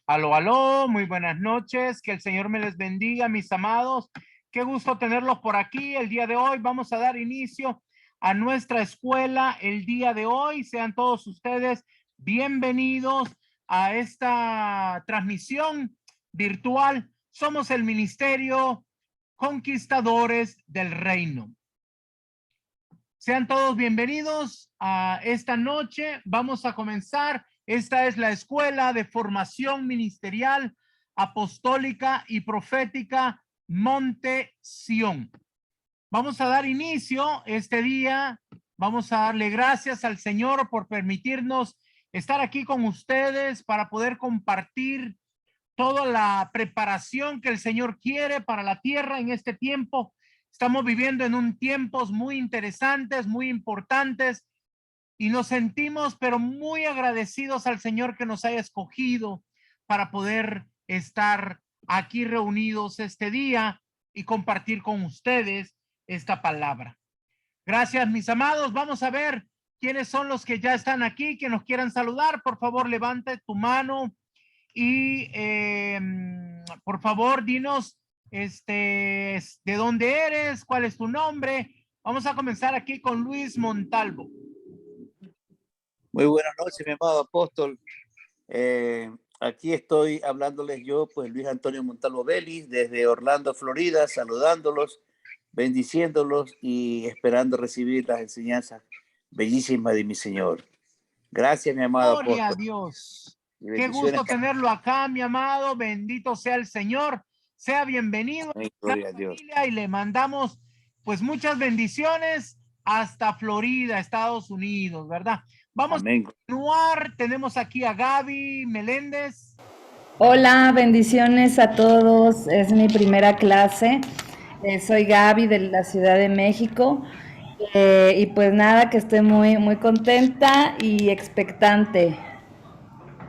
Aló, aló, muy buenas noches, que el Señor me les bendiga, mis amados. Qué gusto tenerlos por aquí. El día de hoy vamos a dar inicio a nuestra escuela. El día de hoy sean todos ustedes bienvenidos a esta transmisión virtual. Somos el Ministerio Conquistadores del Reino. Sean todos bienvenidos a esta noche. Vamos a comenzar. Esta es la Escuela de Formación Ministerial, Apostólica y Profética Monte Sión. Vamos a dar inicio este día. Vamos a darle gracias al Señor por permitirnos estar aquí con ustedes para poder compartir toda la preparación que el Señor quiere para la tierra en este tiempo. Estamos viviendo en un tiempos muy interesantes, muy importantes, y nos sentimos pero muy agradecidos al Señor que nos haya escogido para poder estar aquí reunidos este día y compartir con ustedes esta palabra. Gracias, mis amados. Vamos a ver quiénes son los que ya están aquí, que nos quieran saludar. Por favor, levante tu mano y por favor, dinos de dónde eres, cuál es tu nombre. Vamos a comenzar aquí con Luis Montalvo. Muy buenas noches, mi amado apóstol. Aquí estoy hablándoles yo, pues Luis Antonio Montalvo Vélez, desde Orlando, Florida, saludándolos, bendiciéndolos y esperando recibir las enseñanzas bellísimas de mi Señor. Gracias, mi amado apóstol. Gloria a Dios. Qué gusto tenerlo acá, mi amado. Bendito sea el Señor. Sea bienvenido. Amén, gloria a Dios. Y le mandamos pues muchas bendiciones hasta Florida, Estados Unidos, ¿verdad? Vamos Amén. a continuar. Tenemos aquí a Gaby Meléndez. Hola, bendiciones a todos. Es mi primera clase. Soy Gaby de la Ciudad de México. Y pues nada, que estoy muy contenta y expectante.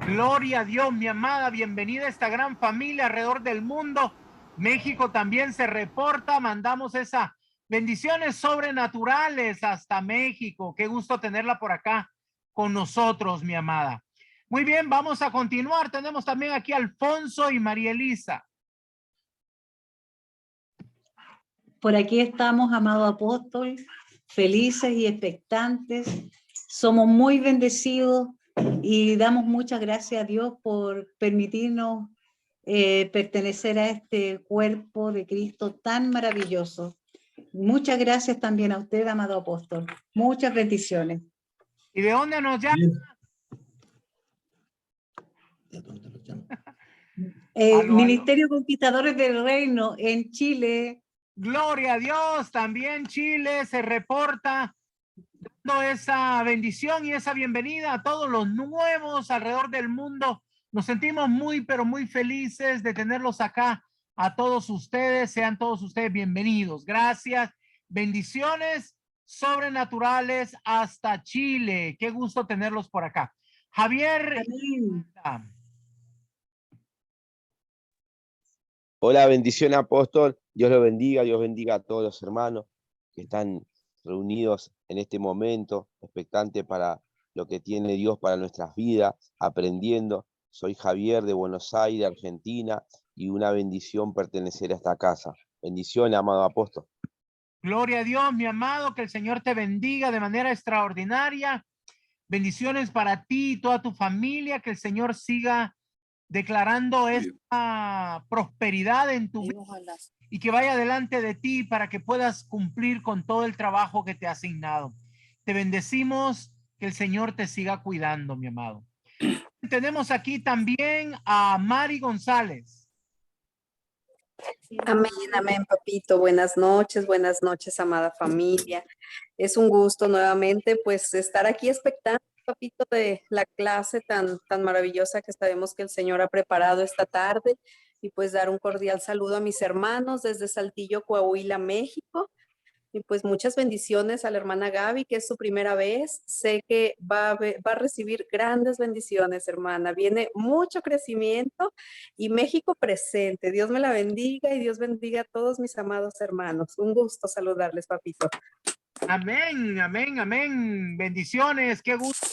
Gloria a Dios, mi amada. Bienvenida a esta gran familia alrededor del mundo. México también se reporta. Mandamos esas bendiciones sobrenaturales hasta México. Qué gusto tenerla por acá con nosotros, mi amada. Muy bien, vamos a continuar. Tenemos también aquí a Alfonso y María Elisa. Por aquí estamos, amado apóstol, felices y expectantes. Somos muy bendecidos y damos muchas gracias a Dios por permitirnos pertenecer a este cuerpo de Cristo tan maravilloso. Muchas gracias también a usted, amado apóstol. Muchas bendiciones. ¿Y de dónde nos llama? ¿De dónde los llama? Ministerio Conquistadores del Reino en Chile. Gloria a Dios, también Chile se reporta dando esa bendición y esa bienvenida a todos los nuevos alrededor del mundo. Nos sentimos muy, pero muy felices de tenerlos acá. A todos ustedes, sean todos ustedes bienvenidos. Gracias, bendiciones sobrenaturales hasta Chile. Qué gusto tenerlos por acá. Javier. Amén. Hola, bendición apóstol, Dios lo bendiga, Dios bendiga a todos los hermanos que están reunidos en este momento, expectante para lo que tiene Dios para nuestras vidas, aprendiendo. Soy Javier de Buenos Aires, Argentina, y una bendición pertenecer a esta casa. Bendición, amado apóstol. Gloria a Dios, mi amado, que el Señor te bendiga de manera extraordinaria. Bendiciones para ti y toda tu familia, que el Señor siga declarando esta prosperidad en tu vida y que vaya delante de ti para que puedas cumplir con todo el trabajo que te ha asignado. Te bendecimos, que el Señor te siga cuidando, mi amado. Tenemos aquí también a Mari González. Amén, amén, papito. Buenas noches, amada familia. Es un gusto nuevamente, pues, estar aquí expectante, papito, de la clase tan maravillosa que sabemos que el Señor ha preparado esta tarde, y pues dar un cordial saludo a mis hermanos desde Saltillo, Coahuila, México. Y pues muchas bendiciones a la hermana Gaby, que es su primera vez. Sé que va a recibir grandes bendiciones, hermana. Viene mucho crecimiento y México presente. Dios me la bendiga y Dios bendiga a todos mis amados hermanos. Un gusto saludarles, papito. Amén, amén, amén. Bendiciones. Qué gusto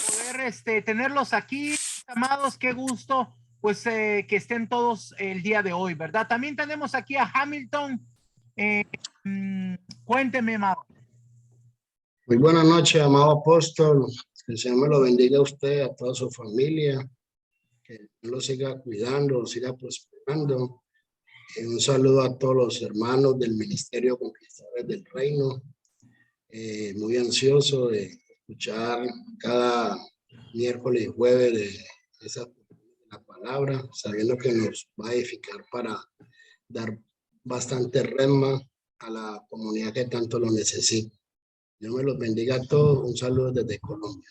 poder tenerlos aquí, amados. Qué gusto pues que estén todos el día de hoy, ¿verdad? También tenemos aquí a Hamilton. Cuénteme, amado. Muy buenas noches, amado apóstol. Que el Señor me lo bendiga a usted, a toda su familia. Que Él lo siga cuidando, lo siga prosperando. Un saludo a todos los hermanos del Ministerio Conquistadores del Reino. Muy ansioso de escuchar cada miércoles y jueves de la palabra, sabiendo que nos va a edificar para dar bastante rema a la comunidad que tanto lo necesita. Dios me los bendiga a todos. Un saludo desde Colombia.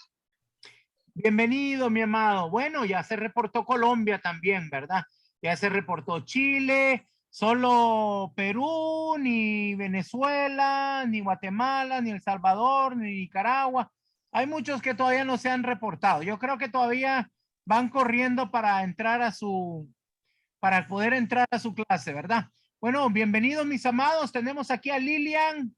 Bienvenido, mi amado. Bueno, ya se reportó Colombia también, ¿verdad? Ya se reportó Chile, solo Perú, ni Venezuela, ni Guatemala, ni El Salvador, ni Nicaragua. Hay muchos que todavía no se han reportado. Yo creo que todavía van corriendo para entrar para poder entrar a su clase, ¿verdad? Bueno, bienvenidos, mis amados. Tenemos aquí a Lilian.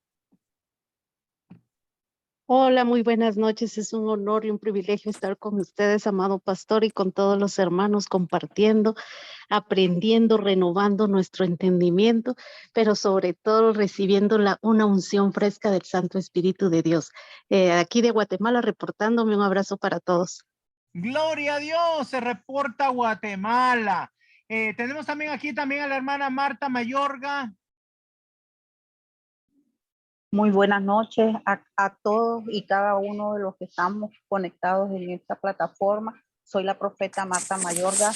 Hola, muy buenas noches. Es un honor y un privilegio estar con ustedes, amado pastor, y con todos los hermanos compartiendo, aprendiendo, renovando nuestro entendimiento, pero sobre todo recibiendo una unción fresca del Santo Espíritu de Dios. Aquí de Guatemala reportándome, un abrazo para todos. Gloria a Dios, se reporta Guatemala. Tenemos también aquí también a la hermana Marta Mayorga. Muy buenas noches a todos y cada uno de los que estamos conectados en esta plataforma. Soy la profeta Marta Mayorga,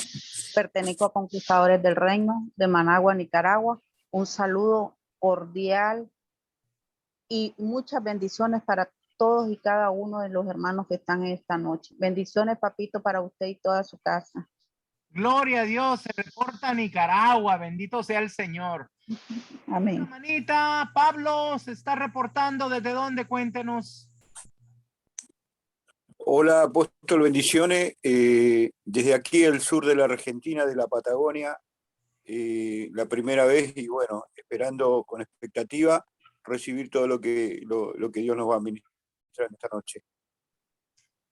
pertenezco a Conquistadores del Reino de Managua, Nicaragua. Un saludo cordial y muchas bendiciones para todos y cada uno de los hermanos que están esta noche. Bendiciones, papito, para usted y toda su casa. Gloria a Dios, se reporta Nicaragua, bendito sea el Señor. Amén. Hermanita Pablo, se está reportando desde dónde, cuéntenos. Hola, apóstol, bendiciones. Desde aquí, el sur de la Argentina, de la Patagonia, la primera vez y bueno, esperando con expectativa recibir todo lo que Dios nos va a ministrar esta noche.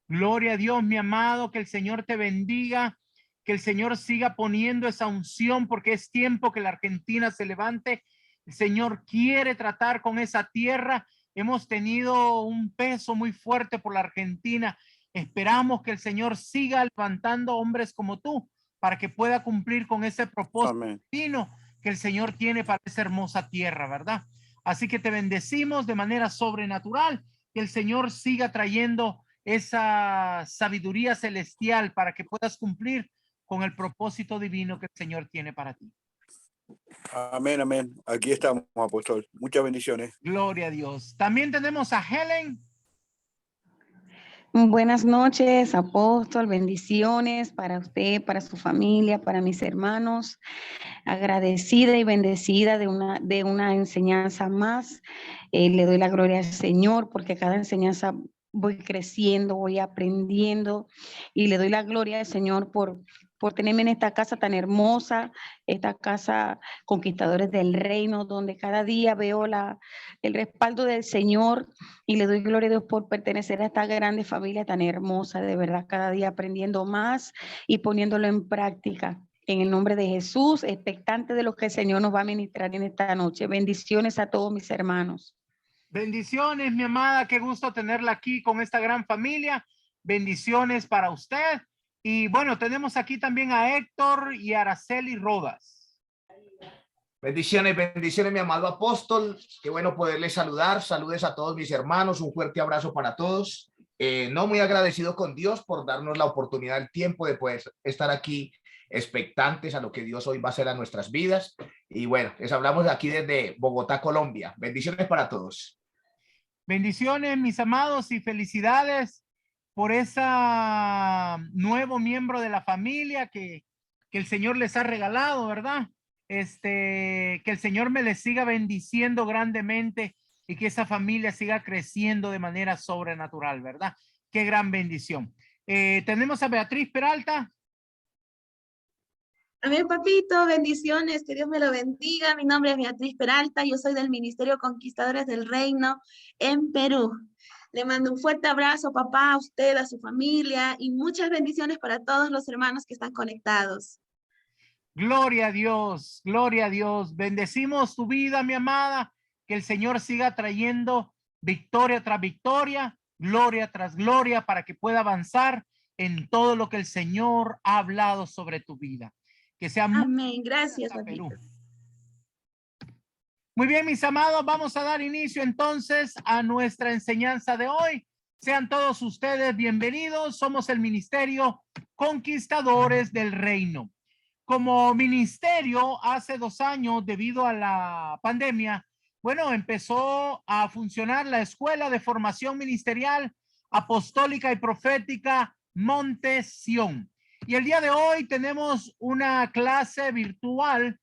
Gloria a Dios, mi amado, que el Señor te bendiga, que el Señor siga poniendo esa unción, porque es tiempo que la Argentina se levante. El Señor quiere tratar con esa tierra. Hemos tenido un peso muy fuerte por la Argentina. Esperamos que el Señor siga levantando hombres como tú para que pueda cumplir con ese propósito divino que el Señor tiene para esa hermosa tierra, ¿verdad? Así que te bendecimos de manera sobrenatural, que el Señor siga trayendo esa sabiduría celestial para que puedas cumplir con el propósito divino que el Señor tiene para ti. Amén, amén. Aquí estamos, apóstol. Muchas bendiciones. Gloria a Dios. También tenemos a Helen. Buenas noches, apóstol. Bendiciones para usted, para su familia, para mis hermanos. Agradecida y bendecida de una enseñanza más. Le doy la gloria al Señor porque cada enseñanza voy creciendo, voy aprendiendo y le doy la gloria al Señor por tenerme en esta casa tan hermosa, esta casa Conquistadores del Reino, donde cada día veo el respaldo del Señor y le doy gloria a Dios por pertenecer a esta grande familia tan hermosa, de verdad, cada día aprendiendo más y poniéndolo en práctica. En el nombre de Jesús, expectante de lo que el Señor nos va a ministrar en esta noche. Bendiciones a todos mis hermanos. Bendiciones, mi amada, qué gusto tenerla aquí con esta gran familia. Bendiciones para usted. Y bueno, tenemos aquí también a Héctor y Araceli Rodas. Bendiciones, bendiciones, mi amado apóstol. Qué bueno poderles saludar. Saludes a todos mis hermanos. Un fuerte abrazo para todos. No muy agradecido con Dios por darnos la oportunidad, el tiempo de poder estar aquí expectantes a lo que Dios hoy va a hacer a nuestras vidas. Y bueno, les hablamos de aquí desde Bogotá, Colombia. Bendiciones para todos. Bendiciones, mis amados, y felicidades por ese nuevo miembro de la familia que el Señor les ha regalado, ¿verdad? Que el Señor me les siga bendiciendo grandemente y que esa familia siga creciendo de manera sobrenatural, ¿verdad? Qué gran bendición. Tenemos a Beatriz Peralta. Amén, papito, bendiciones, que Dios me lo bendiga. Mi nombre es Beatriz Peralta, yo soy del Ministerio Conquistadores del Reino en Perú. Le mando un fuerte abrazo, papá, a usted, a su familia y muchas bendiciones para todos los hermanos que están conectados. Gloria a Dios, gloria a Dios. Bendecimos tu vida, mi amada. Que el Señor siga trayendo victoria tras victoria, gloria tras gloria, para que pueda avanzar en todo lo que el Señor ha hablado sobre tu vida. Que sea muy Amén. Gracias, Perú. papito. Muy bien, mis amados, vamos a dar inicio entonces a nuestra enseñanza de hoy. Sean todos ustedes bienvenidos. Somos el Ministerio Conquistadores del Reino. Como ministerio, hace 2 años, debido a la pandemia, bueno, empezó a funcionar la Escuela de Formación Ministerial Apostólica y Profética Monte Sión. Y el día de hoy tenemos una clase virtual.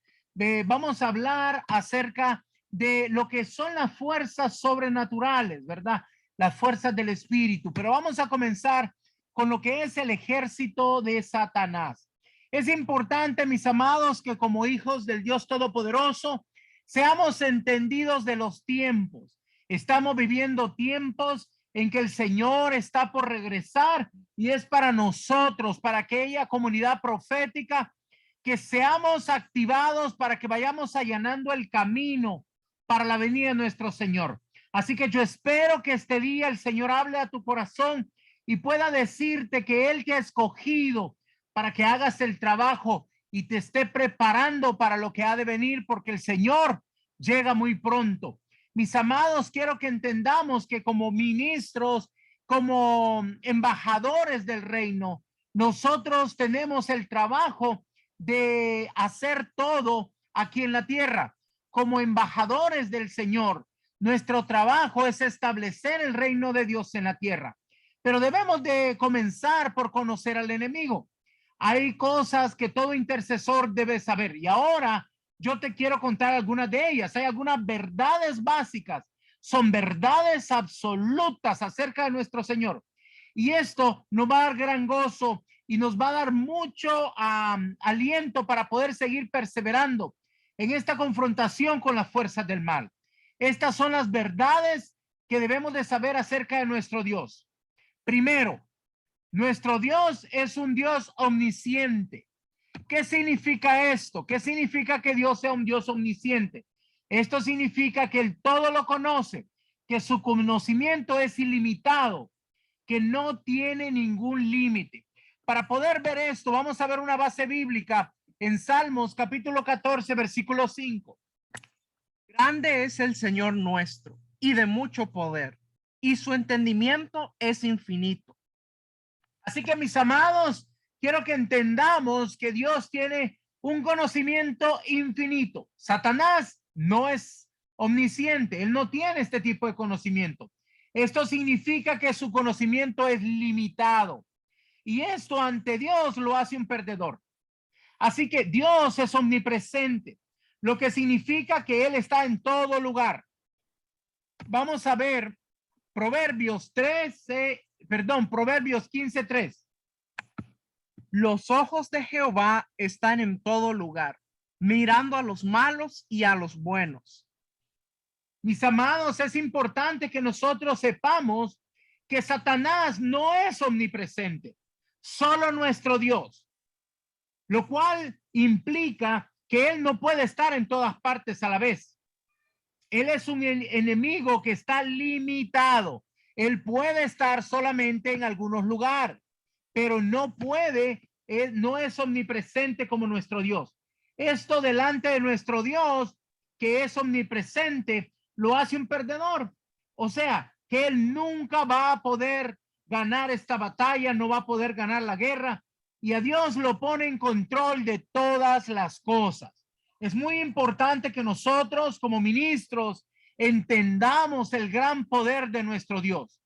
Vamos a hablar acerca de lo que son las fuerzas sobrenaturales, ¿verdad? Las fuerzas del espíritu. Pero vamos a comenzar con lo que es el ejército de Satanás. Es importante, mis amados, que como hijos del Dios Todopoderoso, seamos entendidos de los tiempos. Estamos viviendo tiempos en que el Señor está por regresar y es para nosotros, para aquella comunidad profética, que seamos activados para que vayamos allanando el camino para la venida de nuestro Señor. Así que yo espero que este día el Señor hable a tu corazón y pueda decirte que Él te ha escogido para que hagas el trabajo y te esté preparando para lo que ha de venir, porque el Señor llega muy pronto. Mis amados, quiero que entendamos que como ministros, como embajadores del reino, nosotros tenemos el trabajo de hacer todo aquí en la tierra. Como embajadores del Señor, nuestro trabajo es establecer el reino de Dios en la tierra. Pero debemos de comenzar por conocer al enemigo. Hay cosas que todo intercesor debe saber. Y ahora yo te quiero contar algunas de ellas. Hay algunas verdades básicas. Son verdades absolutas acerca de nuestro Señor. Y esto nos va a dar gran gozo y nos va a dar mucho aliento para poder seguir perseverando en esta confrontación con las fuerzas del mal. Estas son las verdades que debemos de saber acerca de nuestro Dios. Primero, nuestro Dios es un Dios omnisciente. ¿Qué significa esto? ¿Qué significa que Dios sea un Dios omnisciente? Esto significa que Él todo lo conoce, que su conocimiento es ilimitado, que no tiene ningún límite. Para poder ver esto, vamos a ver una base bíblica en Salmos capítulo 14, versículo 5. Grande es el Señor nuestro y de mucho poder, y su entendimiento es infinito. Así que, mis amados, quiero que entendamos que Dios tiene un conocimiento infinito. Satanás no es omnisciente, él no tiene este tipo de conocimiento. Esto significa que su conocimiento es limitado. Y esto ante Dios lo hace un perdedor. Así que Dios es omnipresente, lo que significa que Él está en todo lugar. Vamos a ver Proverbios 15:3. Los ojos de Jehová están en todo lugar, mirando a los malos y a los buenos. Mis amados, es importante que nosotros sepamos que Satanás no es omnipresente, solo nuestro Dios, lo cual implica que él no puede estar en todas partes a la vez. Él es un enemigo que está limitado. Él puede estar solamente en algunos lugares, pero no puede, él no es omnipresente como nuestro Dios. Esto delante de nuestro Dios, que es omnipresente, lo hace un perdedor. O sea, que él nunca va a poder ganar esta batalla, no va a poder ganar la guerra, y a Dios lo pone en control de todas las cosas. Es muy importante que nosotros como ministros entendamos el gran poder de nuestro Dios.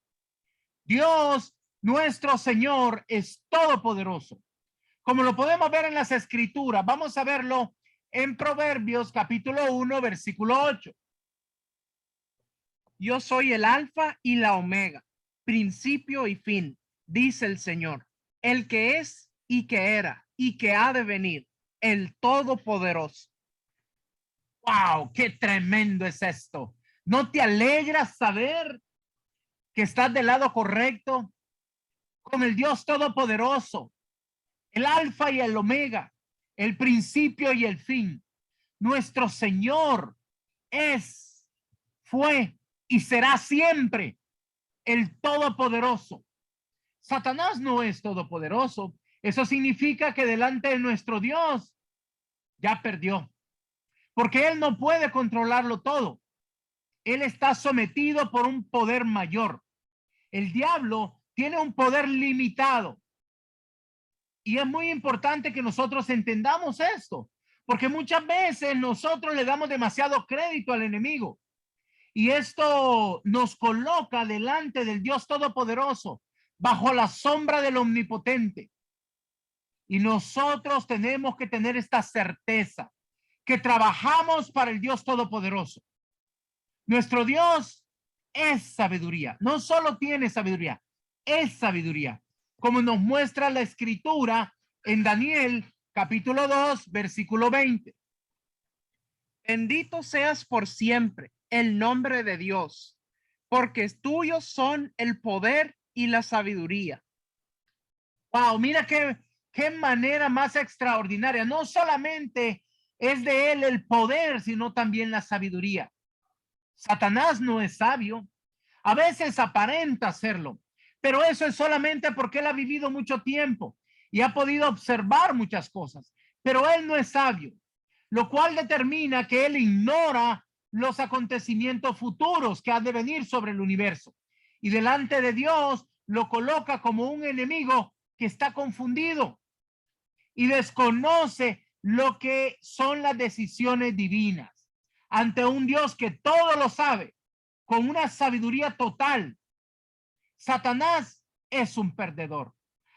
Dios, nuestro Señor, es todopoderoso. Como lo podemos ver en las escrituras, vamos a verlo en Proverbios capítulo 1, versículo 8. Yo soy el alfa y la omega, principio y fin, dice el Señor, el que es y que era y que ha de venir, el todopoderoso. ¡Wow! ¡Qué tremendo es esto! ¿No te alegra saber que estás del lado correcto con el Dios Todopoderoso, el Alfa y el Omega, el principio y el fin. Nuestro Señor es, fue y será siempre el Todopoderoso. Satanás no es todopoderoso. Eso significa que delante de nuestro Dios ya perdió, porque él no puede controlarlo todo. Él está sometido por un poder mayor. El diablo tiene un poder limitado. Y es muy importante que nosotros entendamos esto, porque muchas veces nosotros le damos demasiado crédito al enemigo. Y esto nos coloca delante del Dios Todopoderoso, bajo la sombra del Omnipotente. Y nosotros tenemos que tener esta certeza, que trabajamos para el Dios Todopoderoso. Nuestro Dios es sabiduría. No solo tiene sabiduría, es sabiduría. Como nos muestra la Escritura en Daniel, capítulo 2, versículo 20. Bendito seas por siempre el nombre de Dios, porque tuyos son el poder y la sabiduría. Wow, mira qué manera más extraordinaria. No solamente es de él el poder, sino también la sabiduría. Satanás no es sabio. A veces aparenta serlo, pero eso es solamente porque él ha vivido mucho tiempo y ha podido observar muchas cosas. Pero él no es sabio, lo cual determina que él ignora los acontecimientos futuros que han de venir sobre el universo. Y delante de Dios lo coloca como un enemigo que está confundido y desconoce lo que son las decisiones divinas ante un Dios que todo lo sabe, con una sabiduría total. Satanás es un perdedor.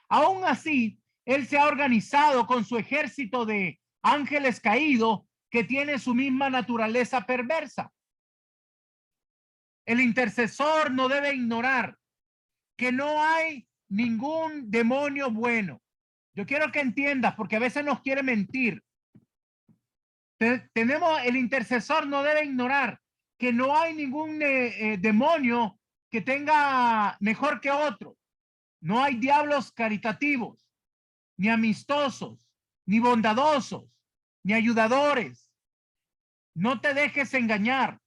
Aún así, él se ha organizado con su ejército de ángeles caídos que tiene su misma naturaleza perversa. El intercesor no debe ignorar que no hay ningún demonio bueno. Yo quiero que entiendas, porque a veces nos quiere mentir. El intercesor no debe ignorar que no hay ningún demonio que tenga mejor que otro. No hay diablos caritativos, ni amistosos, ni bondadosos, ni ayudadores. No te dejes engañar.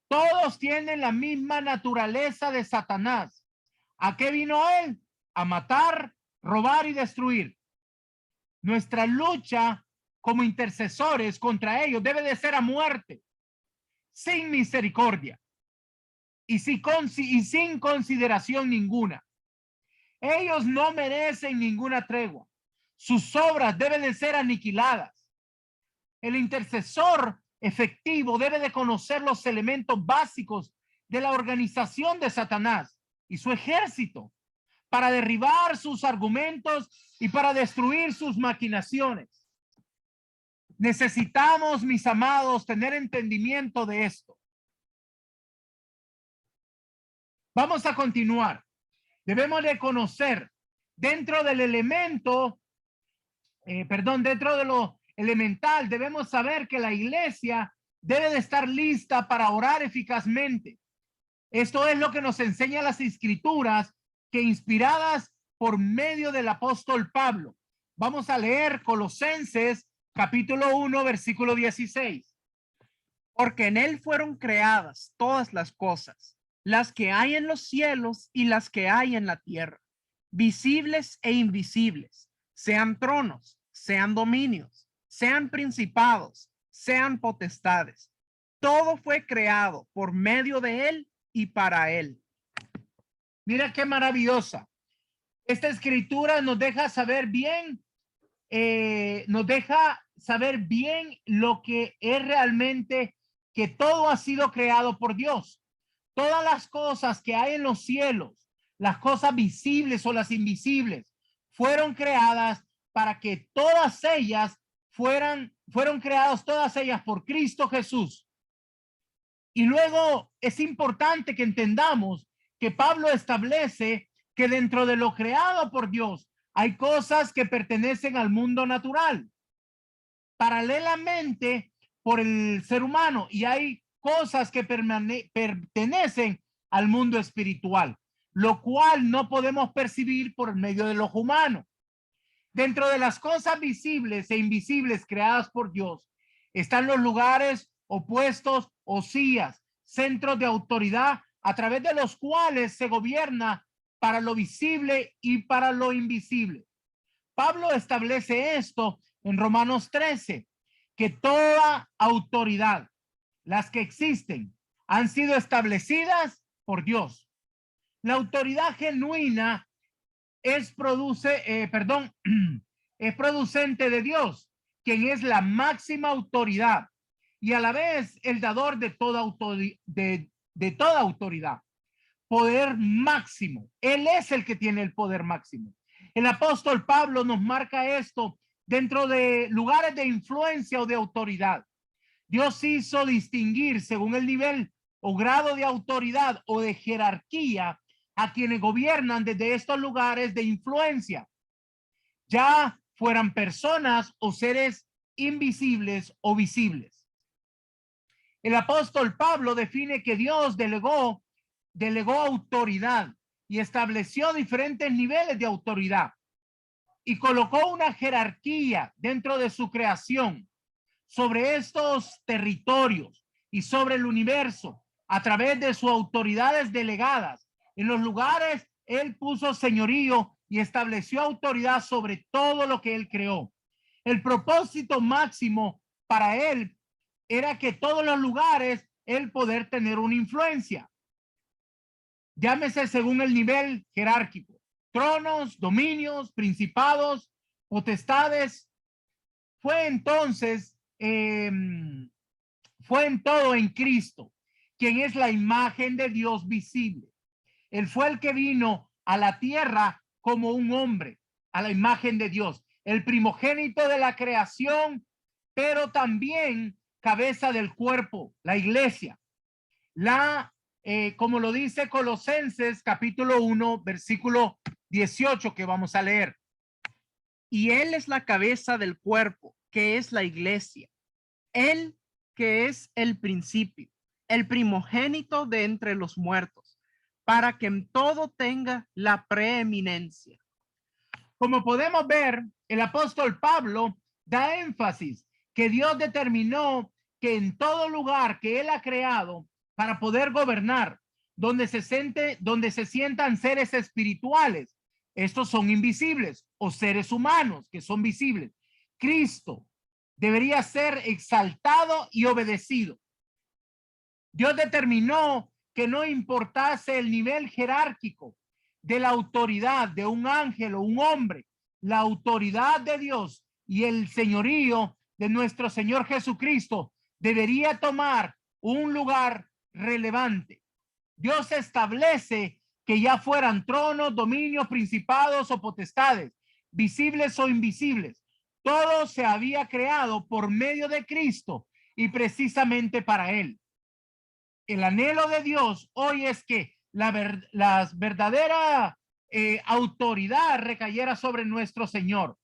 Todos tienen la misma naturaleza de Satanás. ¿A qué vino él? A matar, robar y destruir. Nuestra lucha como intercesores contra ellos debe de ser a muerte, sin misericordia y sin consideración ninguna. Ellos no merecen ninguna tregua. Sus obras deben de ser aniquiladas. El intercesor efectivo debe de conocer los elementos básicos de la organización de Satanás y su ejército para derribar sus argumentos y para destruir sus maquinaciones. Necesitamos, mis amados, tener entendimiento de esto. Vamos a continuar. Debemos de conocer dentro del elemento, dentro de lo elemental, debemos saber que la iglesia debe de estar lista para orar eficazmente. Esto es lo que nos enseña las escrituras, que inspiradas por medio del apóstol Pablo. Vamos a leer Colosenses capítulo 1, versículo 16. Porque en él fueron creadas todas las cosas, las que hay en los cielos y las que hay en la tierra, visibles e invisibles, sean tronos, sean dominios, sean principados, sean potestades. Todo fue creado por medio de él y para él. Mira qué maravillosa. Esta escritura nos deja saber bien, lo que es realmente, que todo ha sido creado por Dios. Todas las cosas que hay en los cielos, las cosas visibles o las invisibles, fueron creadas para que todas ellas fueron creadas todas ellas por Cristo Jesús. Y luego es importante que entendamos que Pablo establece que dentro de lo creado por Dios hay cosas que pertenecen al mundo natural, paralelamente por el ser humano, y hay cosas que pertenecen al mundo espiritual. lo cual no podemos percibir por medio del ojo humano. Dentro de las cosas visibles e invisibles creadas por Dios están los lugares opuestos o sillas, centros de autoridad a través de los cuales se gobierna para lo visible y para lo invisible. Pablo establece esto en Romanos 13, que toda autoridad, las que existen, han sido establecidas por Dios. La autoridad genuina es producente de Dios, quien es la máxima autoridad y a la vez el dador de toda autoridad. Poder máximo. Él es el que tiene el poder máximo. El apóstol Pablo nos marca esto dentro de lugares de influencia o de autoridad. Dios hizo distinguir según el nivel o grado de autoridad o de jerarquía a quienes gobiernan desde estos lugares de influencia, ya fueran personas o seres invisibles o visibles. El apóstol Pablo define que Dios delegó autoridad y estableció diferentes niveles de autoridad y colocó una jerarquía dentro de su creación sobre estos territorios y sobre el universo a través de sus autoridades delegadas. En los lugares él puso señorío y estableció autoridad sobre todo lo que él creó. El propósito máximo para él era que todos los lugares él poder tener una influencia. Llámese según el nivel jerárquico: tronos, dominios, principados, potestades. Fue en todo en Cristo, quien es la imagen de Dios visible. Él fue el que vino a la tierra como un hombre, a la imagen de Dios, el primogénito de la creación, pero también cabeza del cuerpo, la iglesia. Como lo dice Colosenses capítulo 1, versículo 18, que vamos a leer. Y él es la cabeza del cuerpo, que es la iglesia. Él que es el principio, el primogénito de entre los muertos, para que en todo tenga la preeminencia. Como podemos ver, el apóstol Pablo da énfasis que Dios determinó que en todo lugar que él ha creado para poder gobernar, donde se sientan seres espirituales, estos son invisibles, o seres humanos que son visibles, Cristo debería ser exaltado y obedecido. Dios determinó que no importase el nivel jerárquico de la autoridad de un ángel o un hombre, la autoridad de Dios y el señorío de nuestro Señor Jesucristo debería tomar un lugar relevante. Dios establece que ya fueran tronos, dominios, principados o potestades, visibles o invisibles, todo se había creado por medio de Cristo y precisamente para él. El anhelo de Dios hoy es que la verdadera autoridad recayera sobre nuestro Señor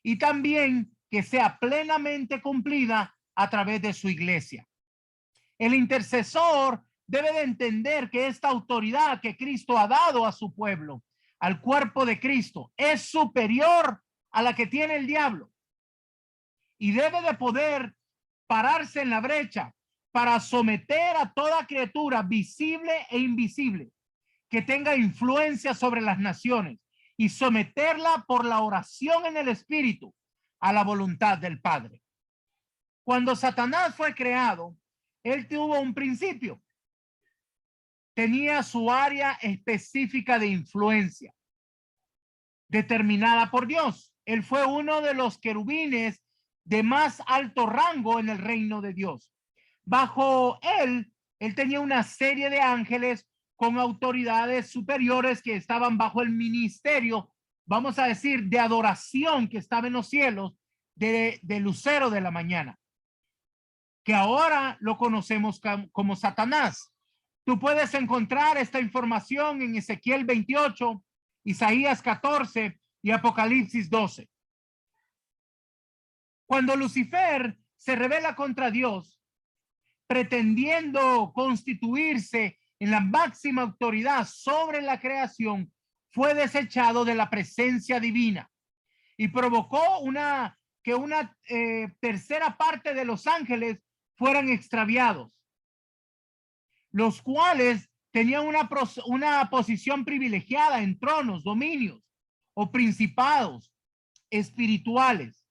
y también que sea plenamente cumplida a través de su iglesia. El intercesor debe de entender que esta autoridad que Cristo ha dado a su pueblo, al cuerpo de Cristo, es superior a la que tiene el diablo y debe de poder pararse en la brecha para someter a toda criatura visible e invisible que tenga influencia sobre las naciones y someterla por la oración en el Espíritu a la voluntad del Padre. Cuando Satanás fue creado, él tuvo un principio. Tenía su área específica de influencia determinada por Dios. Él fue uno de los querubines de más alto rango en el reino de Dios. Bajo él tenía una serie de ángeles con autoridades superiores que estaban bajo el ministerio, vamos a decir, de adoración que estaba en los cielos de Lucero de la mañana, que ahora lo conocemos como Satanás. Tú puedes encontrar esta información en Ezequiel 28, Isaías 14 y Apocalipsis 12. Cuando Lucifer se rebela contra Dios, pretendiendo constituirse en la máxima autoridad sobre la creación, fue desechado de la presencia divina y provocó que una tercera parte de los ángeles fueran extraviados, los cuales tenían una posición privilegiada en tronos, dominios o principados espirituales.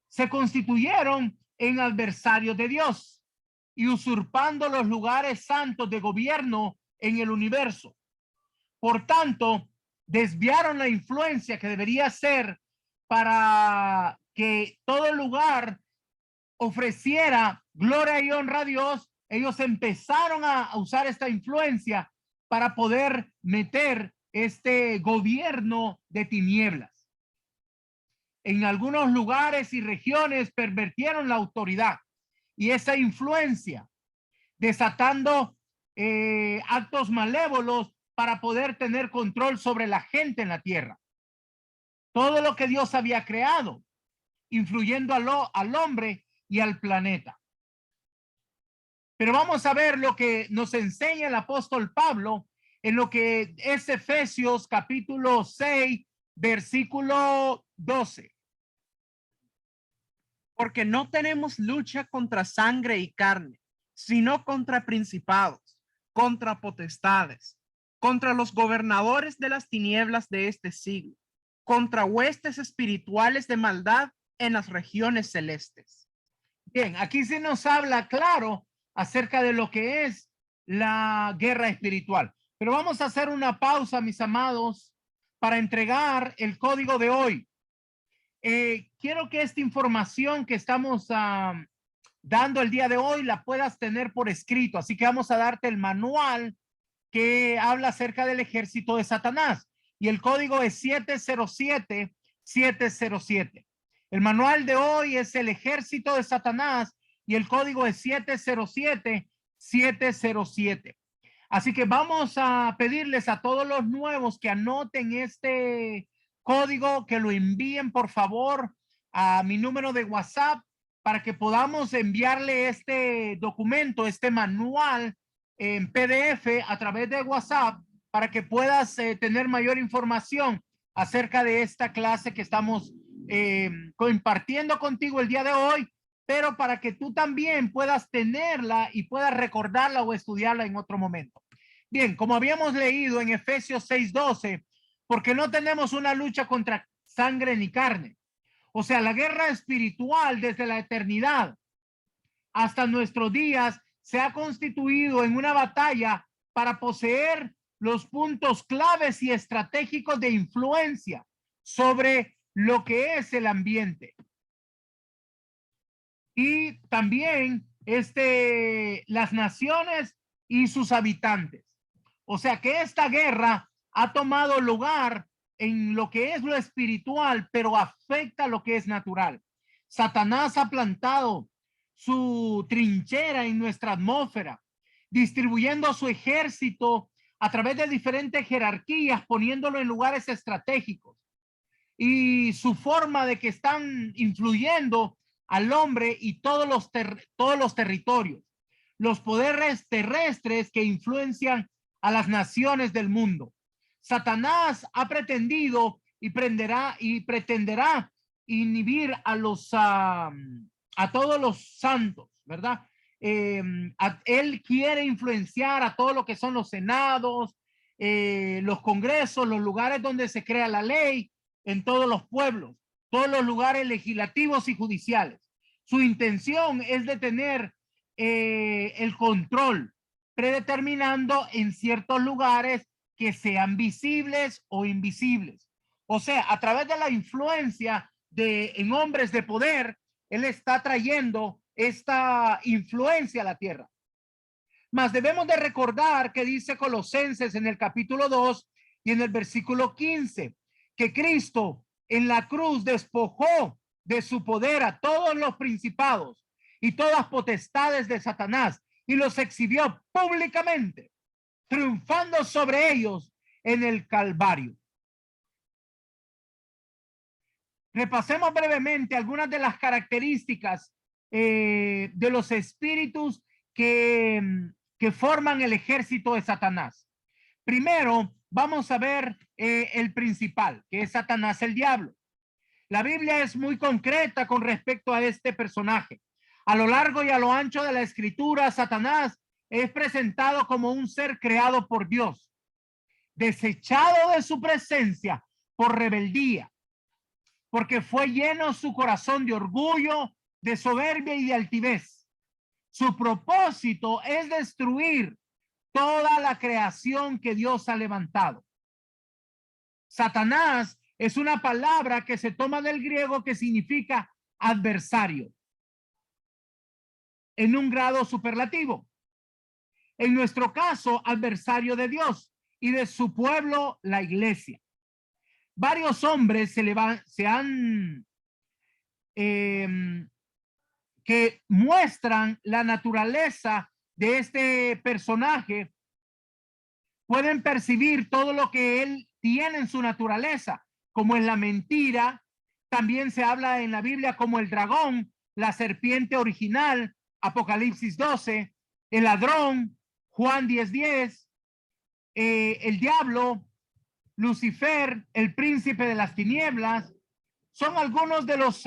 Se constituyeron en adversarios de Dios y usurpando los lugares santos de gobierno en el universo. Por tanto, desviaron la influencia que debería ser para que todo lugar ofreciera gloria y honra a Dios. Ellos empezaron a usar esta influencia para poder meter este gobierno de tinieblas. En algunos lugares y regiones pervirtieron la autoridad y esa influencia, desatando actos malévolos para poder tener control sobre la gente en la tierra. Todo lo que Dios había creado, influyendo al hombre y al planeta. Pero vamos a ver lo que nos enseña el apóstol Pablo en lo que es Efesios capítulo 6, versículo 12. Porque no tenemos lucha contra sangre y carne, sino contra principados, contra potestades, contra los gobernadores de las tinieblas de este siglo, contra huestes espirituales de maldad en las regiones celestes. Bien, aquí se nos habla claro acerca de lo que es la guerra espiritual. Pero vamos a hacer una pausa, mis amados, para entregar el código de hoy. Quiero que esta información que estamos dando el día de hoy la puedas tener por escrito. Así que vamos a darte el manual que habla acerca del ejército de Satanás. Y el código es 707-707. El manual de hoy es el ejército de Satanás y el código es 707-707. Así que vamos a pedirles a todos los nuevos que anoten este código, que lo envíen por favor a mi número de WhatsApp para que podamos enviarle este documento, este manual en PDF a través de WhatsApp para que puedas tener mayor información acerca de esta clase que estamos compartiendo contigo el día de hoy, pero para que tú también puedas tenerla y puedas recordarla o estudiarla en otro momento. Bien, como habíamos leído en Efesios 6:12, porque no tenemos una lucha contra sangre ni carne. O sea, la guerra espiritual desde la eternidad hasta nuestros días se ha constituido en una batalla para poseer los puntos claves y estratégicos de influencia sobre lo que es el ambiente. Y también las naciones y sus habitantes. O sea que esta guerra ha tomado lugar en lo que es lo espiritual, pero afecta lo que es natural. Satanás ha plantado su trinchera en nuestra atmósfera, distribuyendo su ejército a través de diferentes jerarquías, poniéndolo en lugares estratégicos. Y su forma de que están influyendo al hombre y todos los territorios, los poderes terrestres que influencian a las naciones del mundo. Satanás ha pretendido y pretenderá inhibir a todos los santos, ¿verdad? Él quiere influenciar a todo lo que son los senados, los congresos, los lugares donde se crea la ley, en todos los pueblos, todos los lugares legislativos y judiciales. Su intención es de tener el control, predeterminando en ciertos lugares que sean visibles o invisibles. O sea, a través de la influencia en hombres de poder, él está trayendo esta influencia a la tierra. Mas debemos de recordar que dice Colosenses en el capítulo 2 y en el versículo 15, que Cristo en la cruz despojó de su poder a todos los principados y todas potestades de Satanás y los exhibió públicamente, triunfando sobre ellos en el Calvario. Repasemos brevemente algunas de las características de los espíritus que que forman el ejército de Satanás. Primero, vamos a ver el principal, que es Satanás el diablo. La Biblia es muy concreta con respecto a este personaje. A lo largo y a lo ancho de la escritura, Satanás es presentado como un ser creado por Dios, desechado de su presencia por rebeldía, porque fue lleno su corazón de orgullo, de soberbia y de altivez. Su propósito es destruir toda la creación que Dios ha levantado. Satanás es una palabra que se toma del griego que significa adversario, en un grado superlativo. En nuestro caso, adversario de Dios y de su pueblo, la iglesia. Varios hombres que muestran la naturaleza de este personaje, pueden percibir todo lo que él tiene en su naturaleza, como es la mentira. También se habla en la Biblia como el dragón, la serpiente original, Apocalipsis 12, el ladrón, Juan 10:10, el diablo, Lucifer, el príncipe de las tinieblas. Son algunos de los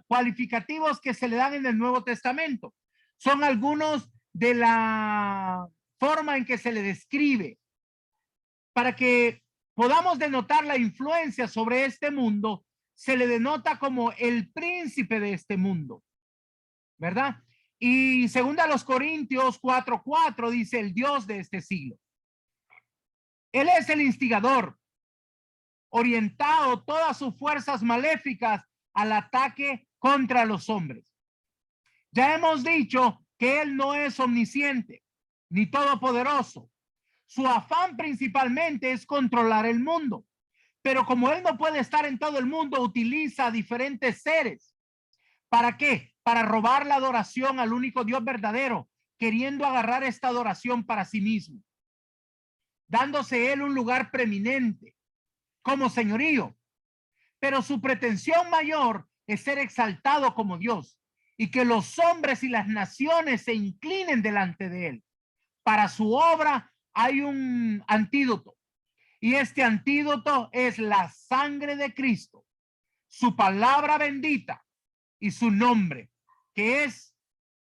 cualificativos que se le dan en el Nuevo Testamento. Son algunos de la forma en que se le describe, para que podamos denotar la influencia sobre este mundo. Se le denota como el príncipe de este mundo, ¿verdad? Y según a los Corintios 4:4 dice el Dios de este siglo. Él es el instigador, orientado todas sus fuerzas maléficas al ataque contra los hombres. Ya hemos dicho que él no es omnisciente ni todopoderoso. Su afán principalmente es controlar el mundo, pero como él no puede estar en todo el mundo, utiliza diferentes seres. ¿Para qué? Para robar la adoración al único Dios verdadero, queriendo agarrar esta adoración para sí mismo, dándose él un lugar preeminente como señorío. Pero su pretensión mayor es ser exaltado como Dios y que los hombres y las naciones se inclinen delante de él. Para su obra hay un antídoto, y este antídoto es la sangre de Cristo, su palabra bendita y su nombre, que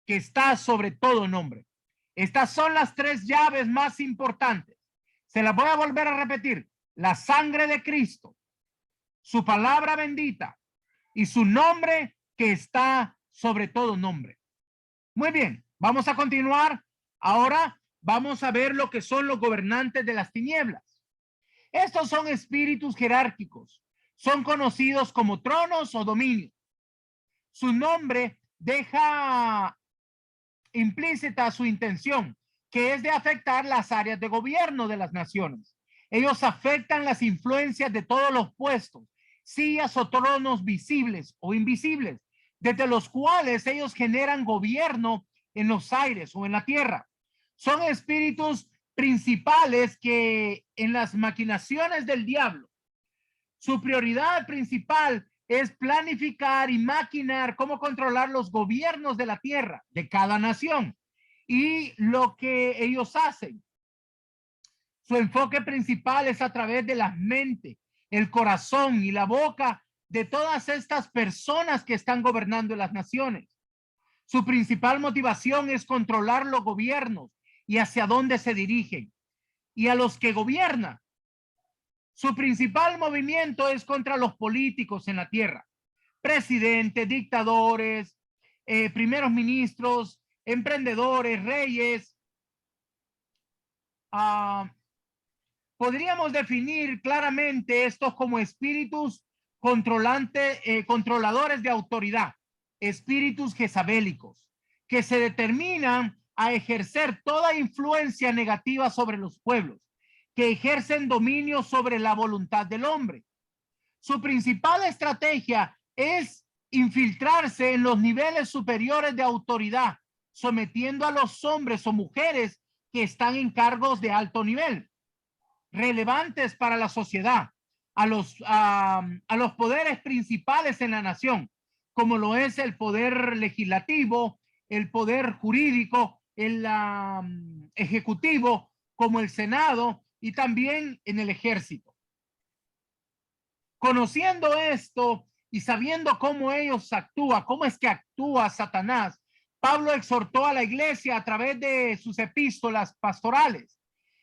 está sobre todo nombre. Estas son las tres llaves más importantes. Se las voy a volver a repetir: la sangre de Cristo, su palabra bendita y su nombre, que está sobre todo nombre. Muy bien, vamos a continuar. Ahora vamos a ver lo que son los gobernantes de las tinieblas. Estos son espíritus jerárquicos. Son conocidos como tronos o dominios. Su nombre deja implícita su intención, que es de afectar las áreas de gobierno de las naciones. Ellos afectan las influencias de todos los puestos, sillas o tronos visibles o invisibles, desde los cuales ellos generan gobierno en los aires o en la tierra. Son espíritus principales que en las maquinaciones del diablo, su prioridad principal es planificar y maquinar cómo controlar los gobiernos de la tierra, de cada nación, y lo que ellos hacen. Su enfoque principal es a través de la mente, el corazón y la boca de todas estas personas que están gobernando las naciones. Su principal motivación es controlar los gobiernos y hacia dónde se dirigen. Y a los que gobiernan, su principal movimiento es contra los políticos en la tierra. Presidentes, dictadores, primeros ministros, emprendedores, reyes. Podríamos definir claramente estos como espíritus controladores de autoridad, espíritus jezabélicos, que se determinan a ejercer toda influencia negativa sobre los pueblos, que ejercen dominio sobre la voluntad del hombre. Su principal estrategia es infiltrarse en los niveles superiores de autoridad, sometiendo a los hombres o mujeres que están en cargos de alto nivel, relevantes para la sociedad, a los poderes principales en la nación, como lo es el poder legislativo, el poder jurídico el ejecutivo como el Senado y también en el ejército. Conociendo esto y sabiendo cómo ellos actúan, cómo es que actúa Satanás, Pablo exhortó a la iglesia a través de sus epístolas pastorales,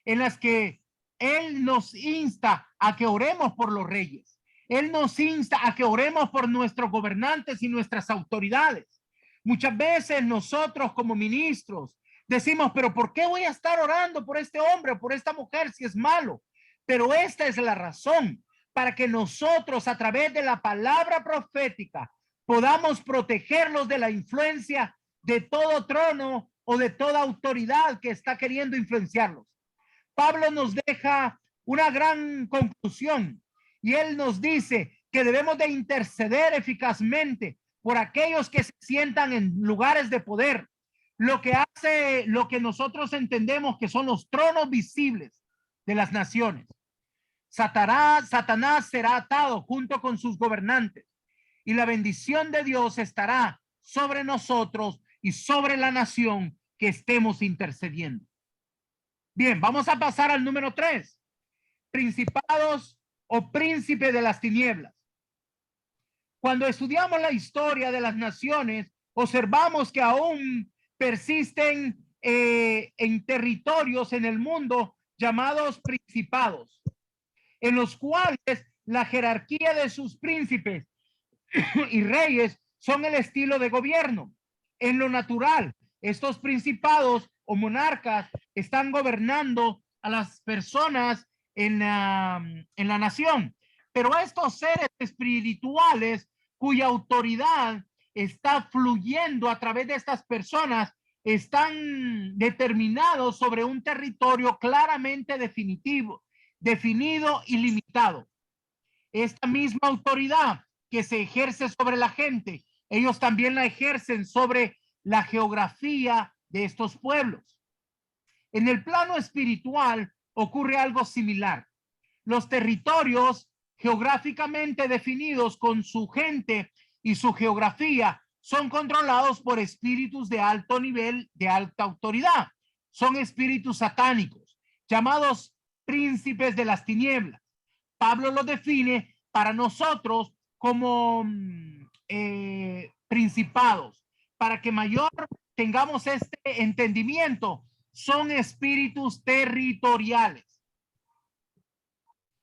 en las que él nos insta a que oremos por los reyes. Él nos insta a que oremos por nuestros gobernantes y nuestras autoridades. Muchas veces nosotros como ministros decimos, pero ¿por qué voy a estar orando por este hombre o por esta mujer si es malo? Pero esta es la razón para que nosotros a través de la palabra profética podamos protegerlos de la influencia de todo trono o de toda autoridad que está queriendo influenciarlos. Pablo nos deja una gran conclusión y él nos dice que debemos de interceder eficazmente por aquellos que se sientan en lugares de poder, lo que nosotros entendemos que son los tronos visibles de las naciones. Satanás será atado junto con sus gobernantes y la bendición de Dios estará sobre nosotros y sobre la nación que estemos intercediendo. Bien, vamos a pasar al número 3. Principados o príncipe de las tinieblas. Cuando estudiamos la historia de las naciones, observamos que aún persisten en territorios en el mundo llamados principados, en los cuales la jerarquía de sus príncipes y reyes son el estilo de gobierno. En lo natural, estos principados o monarcas están gobernando a las personas en la nación, pero estos seres espirituales cuya autoridad está fluyendo a través de estas personas están determinados sobre un territorio claramente definido y limitado. Esta misma autoridad que se ejerce sobre la gente, ellos también la ejercen sobre la geografía de estos pueblos. En el plano espiritual ocurre algo similar. Los territorios geográficamente definidos con su gente y su geografía son controlados por espíritus de alto nivel, de alta autoridad. Son espíritus satánicos, llamados príncipes de las tinieblas. Pablo lo define para nosotros como principados. Para que mayor tengamos este entendimiento, son espíritus territoriales.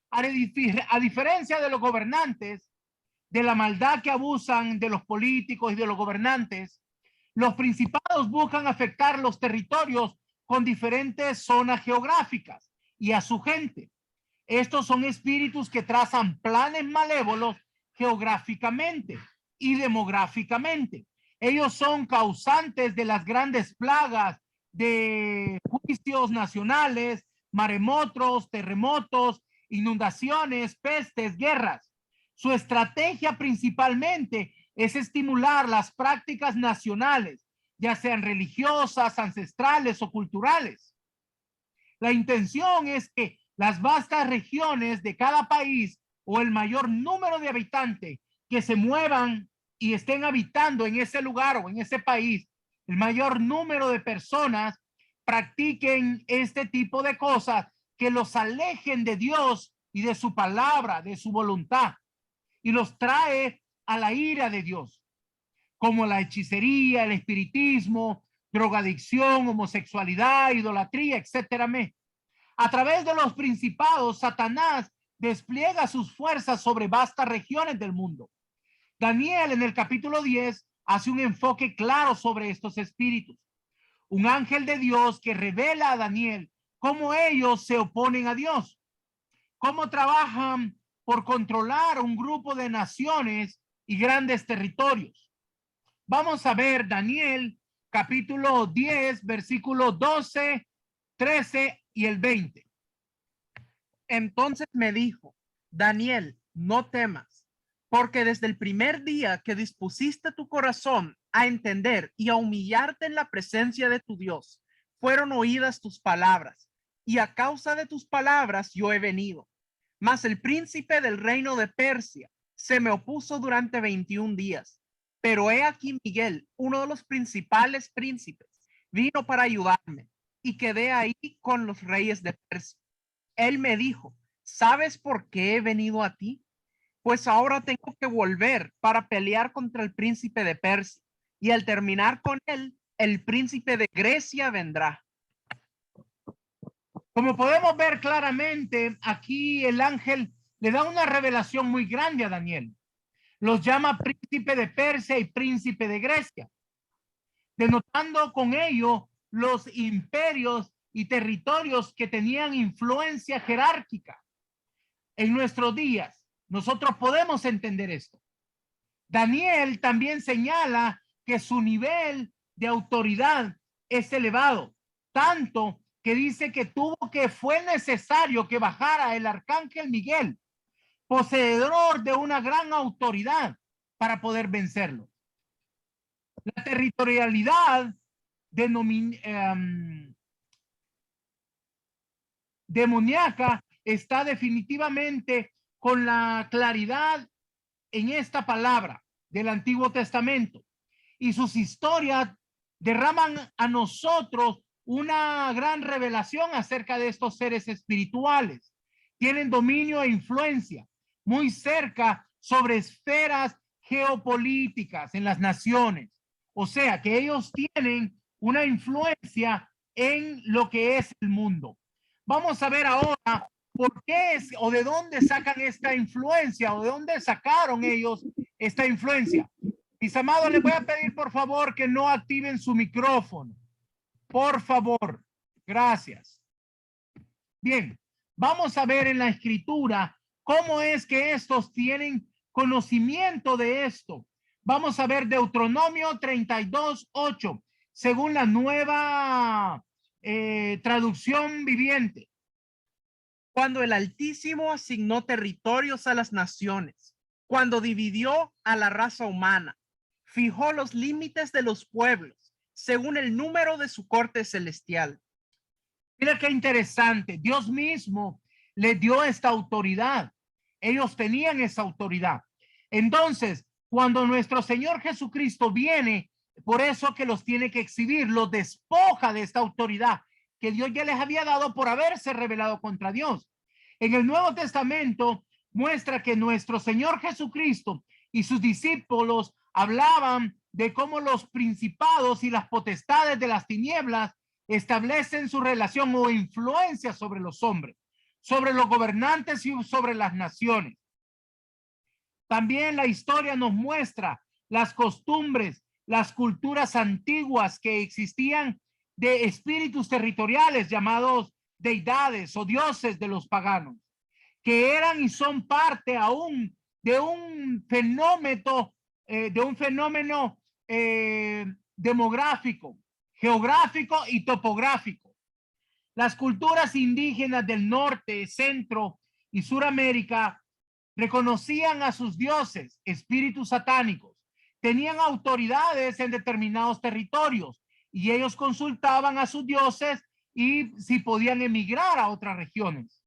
A diferencia de los gobernantes, de la maldad que abusan de los políticos y de los gobernantes, los principados buscan afectar los territorios con diferentes zonas geográficas y a su gente. Estos son espíritus que trazan planes malévolos geográficamente y demográficamente. Ellos son causantes de las grandes plagas, de juicios nacionales, maremotos, terremotos, inundaciones, pestes, guerras. Su estrategia principalmente es estimular las prácticas nacionales, ya sean religiosas, ancestrales o culturales. La intención es que las vastas regiones de cada país o el mayor número de habitantes que se muevan y estén habitando en ese lugar o en ese país, el mayor número de personas practiquen este tipo de cosas que los alejen de Dios y de su palabra, de su voluntad, y los trae a la ira de Dios, como la hechicería, el espiritismo, drogadicción, homosexualidad, idolatría, etcétera. A través de los principados, Satanás despliega sus fuerzas sobre vastas regiones del mundo. Daniel en el capítulo 10 hace un enfoque claro sobre estos espíritus. Un ángel de Dios que revela a Daniel cómo ellos se oponen a Dios, cómo trabajan por controlar un grupo de naciones y grandes territorios. Vamos a ver Daniel capítulo 10, versículos 12, 13 y el 20. Entonces me dijo, Daniel, no temas, porque desde el primer día que dispusiste tu corazón a entender y a humillarte en la presencia de tu Dios, fueron oídas tus palabras, y a causa de tus palabras yo he venido. Mas el príncipe del reino de Persia se me opuso durante 21 días. Pero he aquí Miguel, uno de los principales príncipes, vino para ayudarme y quedé ahí con los reyes de Persia. Él me dijo, ¿sabes por qué he venido a ti? Pues ahora tengo que volver para pelear contra el príncipe de Persia, y al terminar con él, el príncipe de Grecia vendrá. Como podemos ver claramente, aquí el ángel le da una revelación muy grande a Daniel. Los llama príncipe de Persia y príncipe de Grecia, denotando con ello los imperios y territorios que tenían influencia jerárquica. En nuestros días, nosotros podemos entender esto. Daniel también señala que su nivel de autoridad es elevado, tanto que dice que fue necesario que bajara el arcángel Miguel, poseedor de una gran autoridad, para poder vencerlo. La territorialidad demoníaca está definitivamente con la claridad en esta palabra del Antiguo Testamento, y sus historias derraman a nosotros una gran revelación acerca de estos seres espirituales. Tienen dominio e influencia muy cerca sobre esferas geopolíticas en las naciones. O sea, que ellos tienen una influencia en lo que es el mundo. Vamos a ver ahora por qué es o de dónde sacan esta influencia o de dónde sacaron ellos esta influencia. Mis amados, les voy a pedir por favor que no activen su micrófono. Por favor. Gracias. Bien, vamos a ver en la escritura cómo es que estos tienen conocimiento de esto. Vamos a ver Deuteronomio 32:8, según la nueva traducción viviente. Cuando el Altísimo asignó territorios a las naciones, cuando dividió a la raza humana, fijó los límites de los pueblos según el número de su corte celestial. Mira qué interesante. Dios mismo le dio esta autoridad. Ellos tenían esa autoridad. Entonces, cuando nuestro Señor Jesucristo viene, por eso que los tiene que exhibir, los despoja de esta autoridad que Dios ya les había dado por haberse rebelado contra Dios. En el Nuevo Testamento muestra que nuestro Señor Jesucristo y sus discípulos hablaban de cómo los principados y las potestades de las tinieblas establecen su relación o influencia sobre los hombres, sobre los gobernantes y sobre las naciones. También la historia nos muestra las costumbres, las culturas antiguas que existían de espíritus territoriales llamados deidades o dioses de los paganos, que eran y son parte aún de un fenómeno, demográfico, geográfico y topográfico. Las culturas indígenas del norte, centro y Suramérica reconocían a sus dioses, espíritus satánicos, tenían autoridades en determinados territorios y ellos consultaban a sus dioses y si podían emigrar a otras regiones.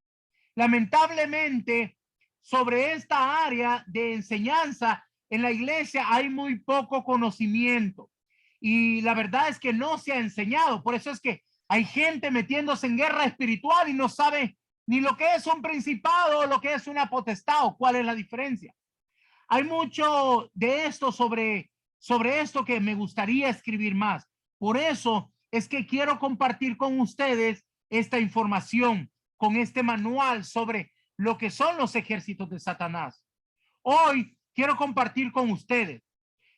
Lamentablemente, sobre esta área de enseñanza en la iglesia hay muy poco conocimiento y la verdad es que no se ha enseñado. Por eso es que hay gente metiéndose en guerra espiritual y no sabe ni lo que es un principado o lo que es una potestad o cuál es la diferencia. Hay mucho de esto sobre esto que me gustaría escribir más. Por eso es que quiero compartir con ustedes esta información, con este manual sobre lo que son los ejércitos de Satanás. Hoy quiero compartir con ustedes,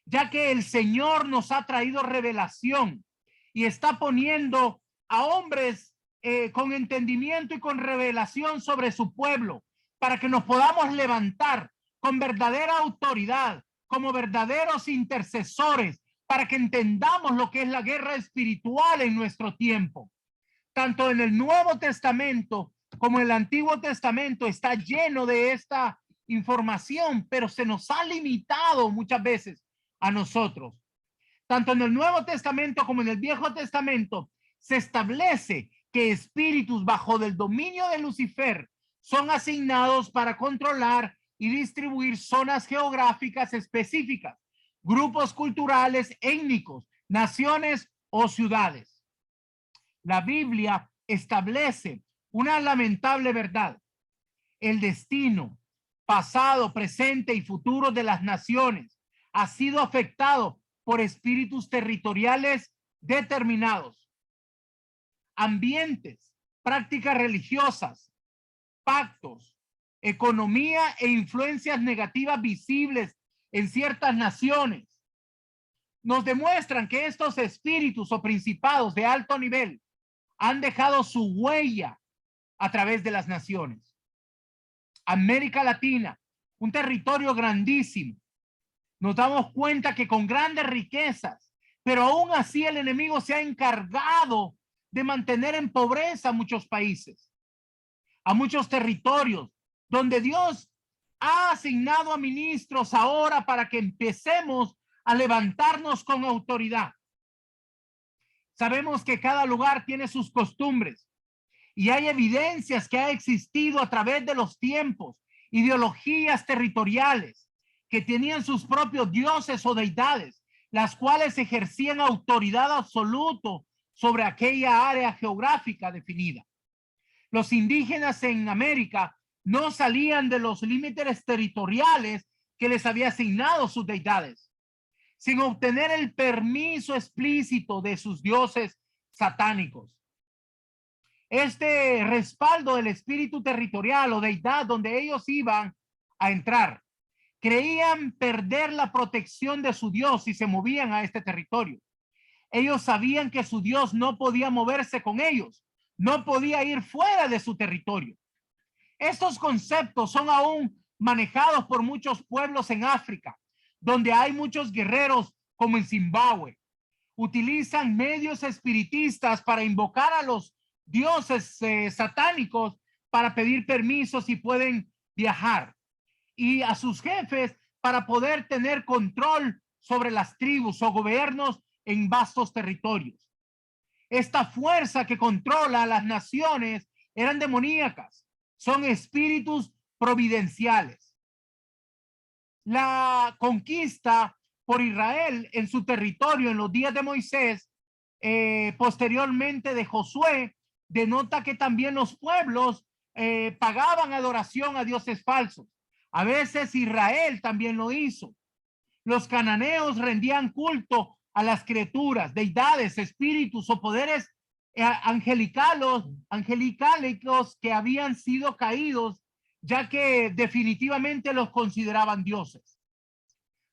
ya que el Señor nos ha traído revelación y está poniendo a hombres con entendimiento y con revelación sobre su pueblo, para que nos podamos levantar con verdadera autoridad, como verdaderos intercesores, para que entendamos lo que es la guerra espiritual en nuestro tiempo. Tanto en el Nuevo Testamento como en el Antiguo Testamento está lleno de esta información, pero se nos ha limitado muchas veces a nosotros. Tanto en el Nuevo Testamento como en el Viejo Testamento se establece que espíritus bajo del dominio de Lucifer son asignados para controlar y distribuir zonas geográficas específicas, grupos culturales, étnicos, naciones o ciudades. la Biblia establece una lamentable verdad. El destino pasado, presente y futuro de las naciones ha sido afectado por espíritus territoriales determinados, ambientes, prácticas religiosas, pactos, economía e influencias negativas visibles en ciertas naciones. Nos demuestran que estos espíritus o principados de alto nivel han dejado su huella a través de las naciones. América Latina, un territorio grandísimo. Nos damos cuenta que con grandes riquezas, pero aún así el enemigo se ha encargado de mantener en pobreza a muchos países, a muchos territorios, donde Dios ha asignado a ministros ahora para que empecemos a levantarnos con autoridad. Sabemos que cada lugar tiene sus costumbres y hay evidencias que ha existido a través de los tiempos, ideologías territoriales que tenían sus propios dioses o deidades, las cuales ejercían autoridad absoluta sobre aquella área geográfica definida. Los indígenas en América no salían de los límites territoriales que les había asignado sus deidades, sin obtener el permiso explícito de sus dioses satánicos. Este respaldo del espíritu territorial o deidad donde ellos iban a entrar, creían perder la protección de su Dios si se movían a este territorio. Ellos sabían que su Dios no podía moverse con ellos, no podía ir fuera de su territorio. Estos conceptos son aún manejados por muchos pueblos en África, donde hay muchos guerreros como en Zimbabue. Utilizan medios espiritistas para invocar a los dioses satánicos para pedir permisos si pueden viajar, y a sus jefes para poder tener control sobre las tribus o gobiernos en vastos territorios. Esta fuerza que controla a las naciones eran demoníacas, son espíritus providenciales. La conquista por Israel en su territorio en los días de Moisés, posteriormente de Josué, denota que también los pueblos pagaban adoración a dioses falsos. A veces Israel también lo hizo. Los cananeos rendían culto a las criaturas, deidades, espíritus o poderes angelicales que habían sido caídos, ya que definitivamente los consideraban dioses.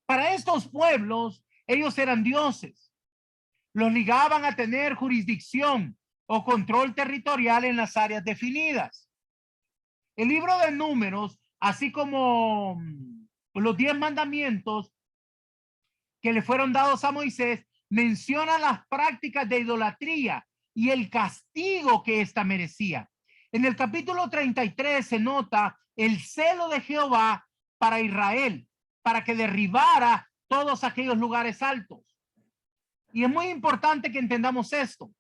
Para estos pueblos, ellos eran dioses. Los ligaban a tener jurisdicción o control territorial en las áreas definidas. El libro de Números, así como los 10 mandamientos que le fueron dados a Moisés, menciona las prácticas de idolatría y el castigo que ésta merecía. En el capítulo 33 se nota el celo de Jehová para Israel, para que derribara todos aquellos lugares altos. Y es muy importante que entendamos esto,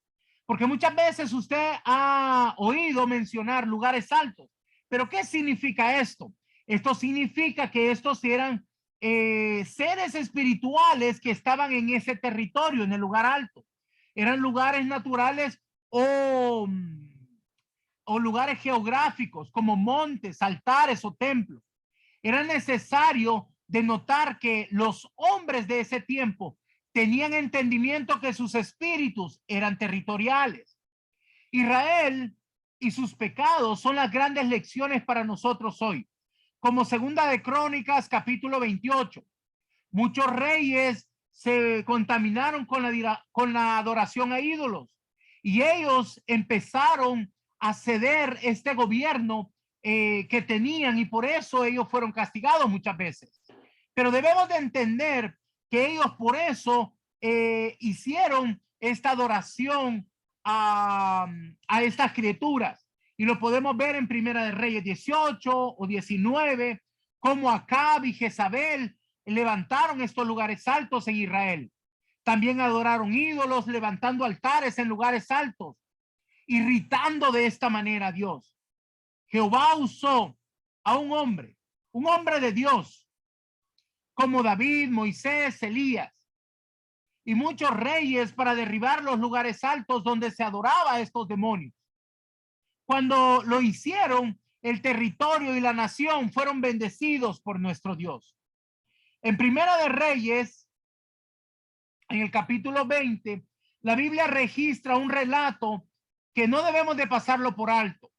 porque muchas veces usted ha oído mencionar lugares altos. ¿Pero qué significa esto? Esto significa que estos eran seres espirituales que estaban en ese territorio, en el lugar alto. Eran lugares naturales o lugares geográficos como montes, altares o templos. Era necesario denotar que los hombres de ese tiempo tenían entendimiento que sus espíritus eran territoriales. Israel y sus pecados son las grandes lecciones para nosotros hoy. Como segunda de Crónicas, capítulo 28. Muchos reyes se contaminaron con la adoración a ídolos y ellos empezaron a ceder este gobierno que tenían, y por eso ellos fueron castigados muchas veces. Pero debemos de entender que ellos por eso hicieron esta adoración a estas criaturas. Y lo podemos ver en Primera de Reyes 18 o 19, como Acab y Jezabel levantaron estos lugares altos en Israel. También adoraron ídolos, levantando altares en lugares altos, irritando de esta manera a Dios. Jehová usó a un hombre de Dios, como David, Moisés, Elías, y muchos reyes para derribar los lugares altos donde se adoraba a estos demonios. Cuando lo hicieron, el territorio y la nación fueron bendecidos por nuestro Dios. En Primera de Reyes, en el capítulo 20, la Biblia registra un relato que no debemos de pasarlo por alto.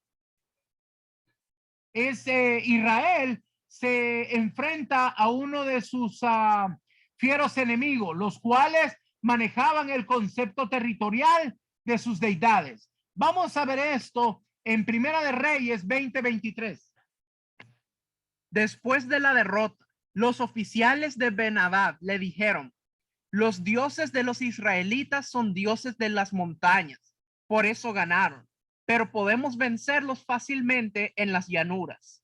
Israel se enfrenta a uno de sus fieros enemigos, los cuales manejaban el concepto territorial de sus deidades. Vamos a ver esto en Primera de Reyes 20:23. Después de la derrota, los oficiales de Ben-Hadad le dijeron: los dioses de los israelitas son dioses de las montañas, por eso ganaron, pero podemos vencerlos fácilmente en las llanuras.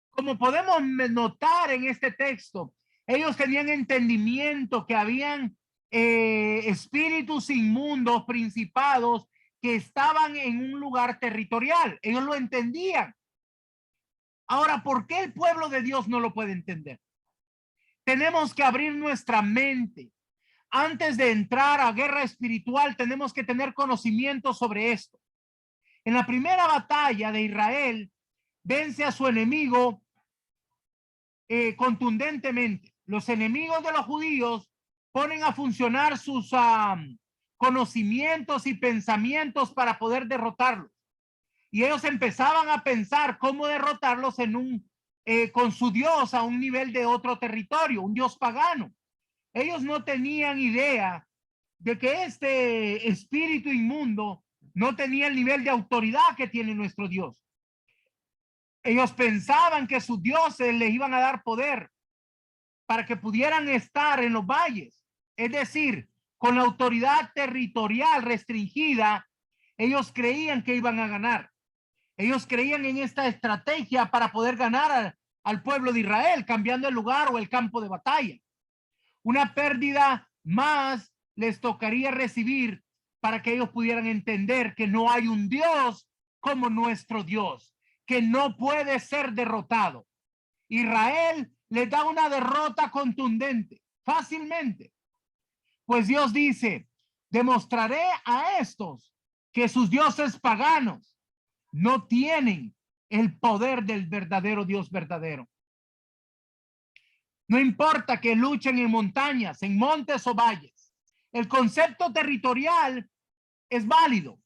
Como podemos notar en este texto, ellos tenían entendimiento que habían espíritus inmundos, principados, que estaban en un lugar territorial. Ellos lo entendían. Ahora, ¿por qué el pueblo de Dios no lo puede entender? Tenemos que abrir nuestra mente. Antes de entrar a guerra espiritual, tenemos que tener conocimiento sobre esto. En la primera batalla de Israel, vence a su enemigo contundentemente. Los enemigos de los judíos ponen a funcionar sus conocimientos y pensamientos para poder derrotarlos. Y ellos empezaban a pensar cómo derrotarlos con su Dios a un nivel de otro territorio, un Dios pagano. Ellos no tenían idea de que este espíritu inmundo no tenía el nivel de autoridad que tiene nuestro Dios. Ellos pensaban que sus dioses les iban a dar poder para que pudieran estar en los valles. Es decir, con la autoridad territorial restringida, ellos creían que iban a ganar. Ellos creían en esta estrategia para poder ganar al pueblo de Israel, cambiando el lugar o el campo de batalla. Una pérdida más les tocaría recibir para que ellos pudieran entender que no hay un Dios como nuestro Dios, que no puede ser derrotado. Israel les da una derrota contundente, fácilmente. Pues Dios dice: demostraré a estos que sus dioses paganos no tienen el poder del verdadero Dios verdadero. No importa que luchen en montañas, en montes o valles. El concepto territorial es válido.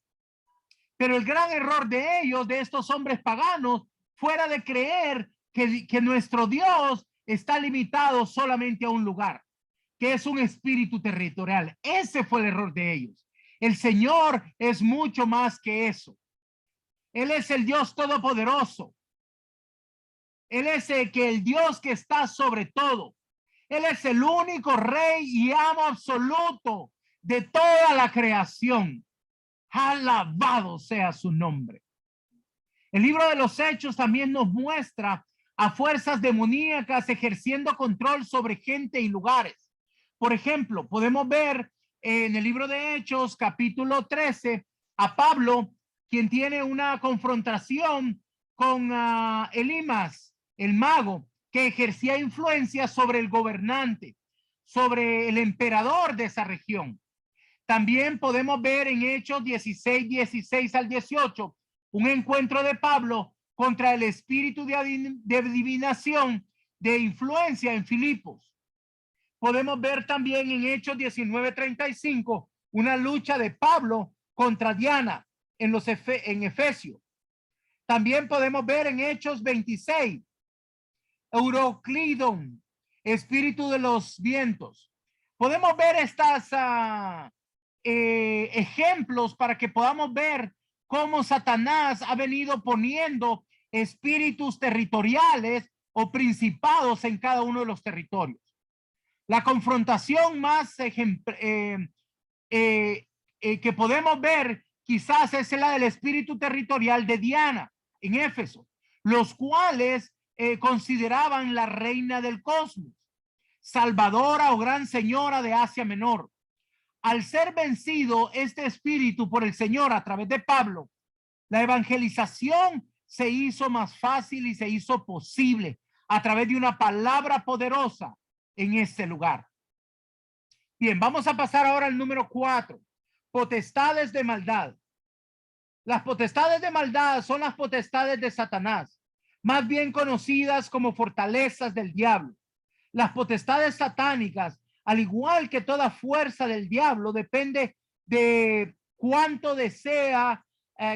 Pero el gran error de ellos, de estos hombres paganos, fuera de creer que nuestro Dios está limitado solamente a un lugar, que es un espíritu territorial. Ese fue el error de ellos. El Señor es mucho más que eso. Él es el Dios todopoderoso. Él es el Dios que está sobre todo. Él es el único rey y amo absoluto de toda la creación. Alabado sea su nombre. El libro de los Hechos también nos muestra a fuerzas demoníacas ejerciendo control sobre gente y lugares. Por ejemplo, podemos ver en el libro de Hechos, capítulo 13, a Pablo, quien tiene una confrontación con Elimas, el mago, que ejercía influencia sobre el gobernante, sobre el emperador de esa región. También podemos ver en Hechos 16 al 18, un encuentro de Pablo contra el espíritu de adivinación de influencia en Filipos. Podemos ver también en Hechos 19:35 una lucha de Pablo contra Diana en Efesio. También podemos ver en Hechos 26 Euroclidon, espíritu de los vientos. Podemos ver estas ejemplos para que podamos ver cómo Satanás ha venido poniendo espíritus territoriales o principados en cada uno de los territorios. La confrontación más que podemos ver quizás es la del espíritu territorial de Diana en Éfeso, los cuales consideraban la reina del cosmos, salvadora o gran señora de Asia Menor. Al ser vencido este espíritu por el Señor a través de Pablo, la evangelización se hizo más fácil y se hizo posible a través de una palabra poderosa en este lugar. Bien, vamos a pasar ahora al número 4. Potestades de maldad. Las potestades de maldad son las potestades de Satanás, más bien conocidas como fortalezas del diablo. Las potestades satánicas, al igual que toda fuerza del diablo, depende de cuánto desea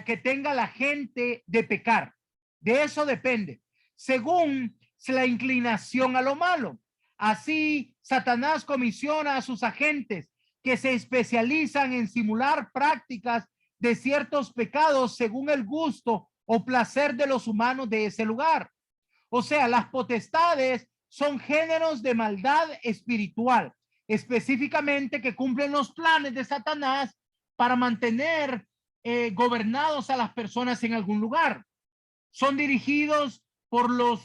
que tenga la gente de pecar. De eso depende, según la inclinación a lo malo. Así, Satanás comisiona a sus agentes que se especializan en simular prácticas de ciertos pecados según el gusto o placer de los humanos de ese lugar. O sea, las potestades son géneros de maldad espiritual, específicamente que cumplen los planes de Satanás para mantener gobernados a las personas en algún lugar. Son dirigidos por los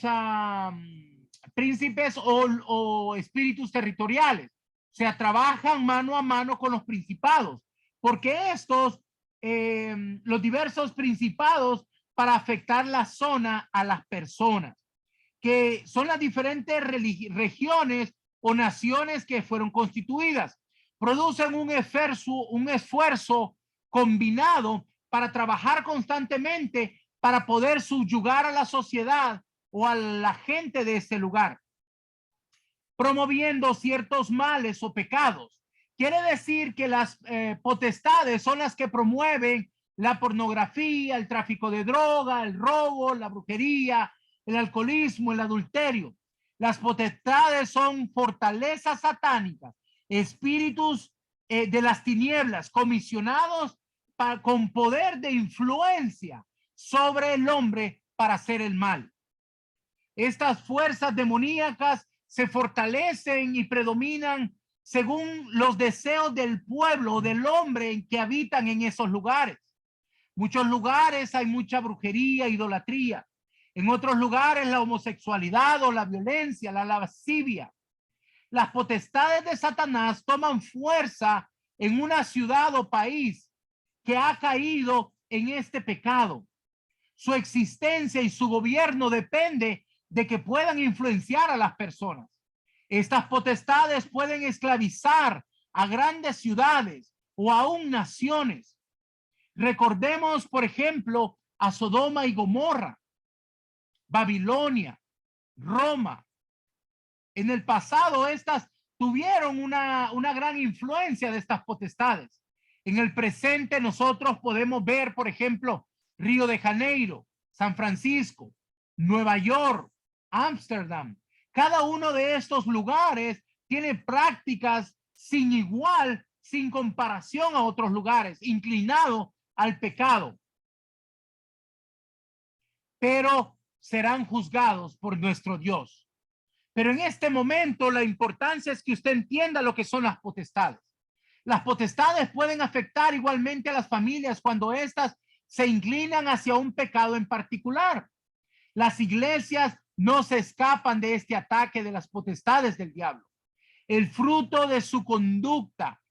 príncipes o espíritus territoriales. O sea, trabajan mano a mano con los principados, porque estos, los diversos principados, para afectar la zona a las personas, que son las diferentes regiones o naciones que fueron constituidas, producen un esfuerzo combinado para trabajar constantemente para poder subyugar a la sociedad o a la gente de ese lugar, promoviendo ciertos males o pecados. Quiere decir que las potestades son las que promueven la pornografía, el tráfico de droga, el robo, la brujería, el alcoholismo, el adulterio. Las potestades son fortalezas satánicas, espíritus de las tinieblas comisionados con poder de influencia sobre el hombre para hacer el mal. Estas fuerzas demoníacas se fortalecen y predominan según los deseos del pueblo o del hombre que habitan en esos lugares. Muchos lugares hay mucha brujería, idolatría. En otros lugares la homosexualidad o la violencia, la lascivia. Las potestades de Satanás toman fuerza en una ciudad o país que ha caído en este pecado. Su existencia y su gobierno depende de que puedan influenciar a las personas. Estas potestades pueden esclavizar a grandes ciudades o aún naciones. Recordemos, por ejemplo, a Sodoma y Gomorra, Babilonia, Roma. En el pasado, estas tuvieron una gran influencia de estas potestades. En el presente, nosotros podemos ver, por ejemplo, Río de Janeiro, San Francisco, Nueva York, Ámsterdam. Cada uno de estos lugares tiene prácticas sin igual, sin comparación a otros lugares, inclinado al pecado. Pero serán juzgados por nuestro Dios. Pero en este momento la importancia es que usted entienda lo que son las potestades. Las potestades pueden afectar igualmente a las familias cuando éstas se inclinan hacia un pecado en particular. Las iglesias no se escapan de este ataque de las potestades del diablo. El fruto de su conducta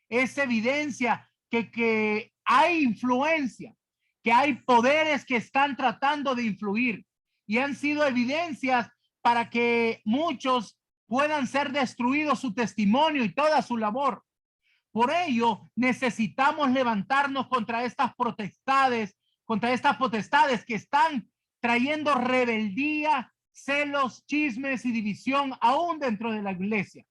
es evidencia que hay influencia, que hay poderes que están tratando de influir y han sido evidencias para que muchos puedan ser destruidos su testimonio y toda su labor. Por ello, necesitamos levantarnos contra estas potestades que están trayendo rebeldía, celos, chismes y división aún dentro de la iglesia.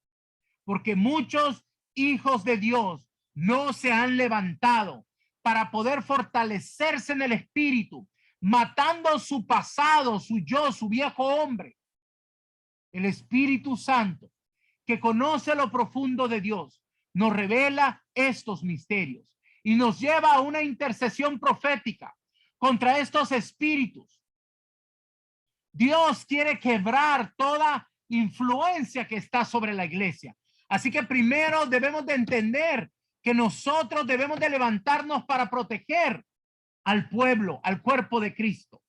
Porque muchos hijos de Dios no se han levantado para poder fortalecerse en el espíritu, matando su pasado, su yo, su viejo hombre. El Espíritu Santo, que conoce lo profundo de Dios, nos revela estos misterios y nos lleva a una intercesión profética contra estos espíritus. Dios quiere quebrar toda influencia que está sobre la iglesia. Así que primero debemos de entender que nosotros debemos de levantarnos para proteger al pueblo, al cuerpo de Cristo.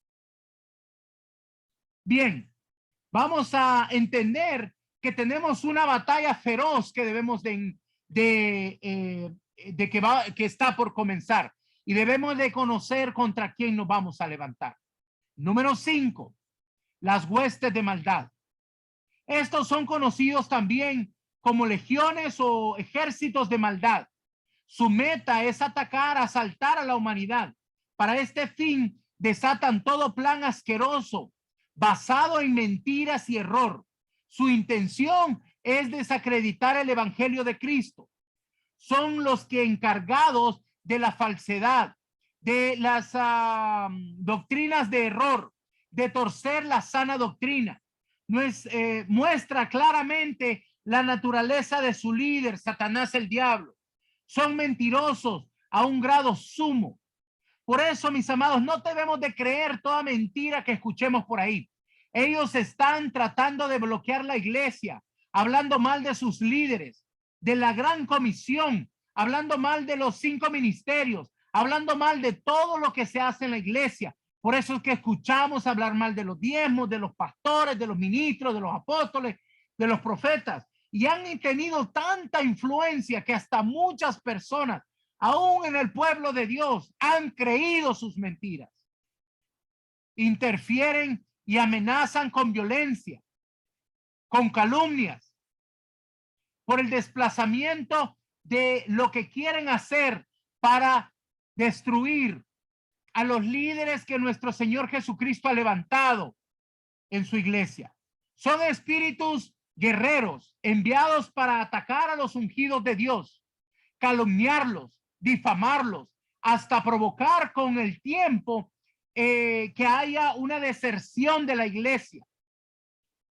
Bien, vamos a entender que tenemos una batalla feroz que debemos que está por comenzar y debemos de conocer contra quién nos vamos a levantar. Número 5, las huestes de maldad. Estos son conocidos también como legiones o ejércitos de maldad. Su meta es atacar, asaltar a la humanidad. Para este fin, desatan todo plan asqueroso basado en mentiras y error. Su intención es desacreditar el evangelio de Cristo. Son los que encargados de la falsedad, de las doctrinas de error, de torcer la sana doctrina. Muestra claramente la naturaleza de su líder, Satanás el diablo. Son mentirosos a un grado sumo. Por eso, mis amados, no debemos de creer toda mentira que escuchemos por ahí. Ellos están tratando de bloquear la iglesia, hablando mal de sus líderes, de la gran comisión, hablando mal de los 5 ministerios, hablando mal de todo lo que se hace en la iglesia. Por eso es que escuchamos hablar mal de los diezmos, de los pastores, de los ministros, de los apóstoles, de los profetas. Y han tenido tanta influencia que hasta muchas personas, aún en el pueblo de Dios, han creído sus mentiras. Interfieren y amenazan con violencia, con calumnias, por el desplazamiento de lo que quieren hacer para destruir a los líderes que nuestro Señor Jesucristo ha levantado en su iglesia. Son espíritus guerreros enviados para atacar a los ungidos de Dios, calumniarlos, difamarlos, hasta provocar con el tiempo que haya una deserción de la iglesia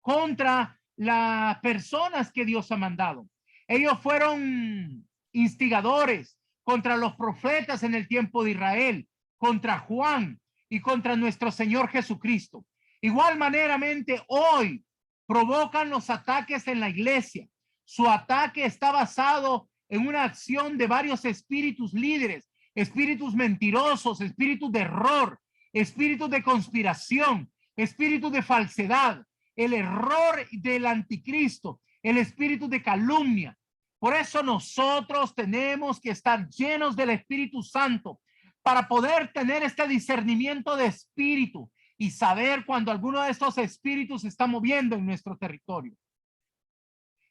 contra las personas que Dios ha mandado. Ellos fueron instigadores contra los profetas en el tiempo de Israel, contra Juan y contra nuestro Señor Jesucristo. Igual maneramente hoy provocan los ataques en la iglesia. Su ataque está basado en una acción de varios espíritus líderes, espíritus mentirosos, espíritus de error, espíritus de conspiración, espíritus de falsedad, el error del anticristo, el espíritu de calumnia. Por eso nosotros tenemos que estar llenos del Espíritu Santo para poder tener este discernimiento de espíritu y saber cuando alguno de estos espíritus se está moviendo en nuestro territorio.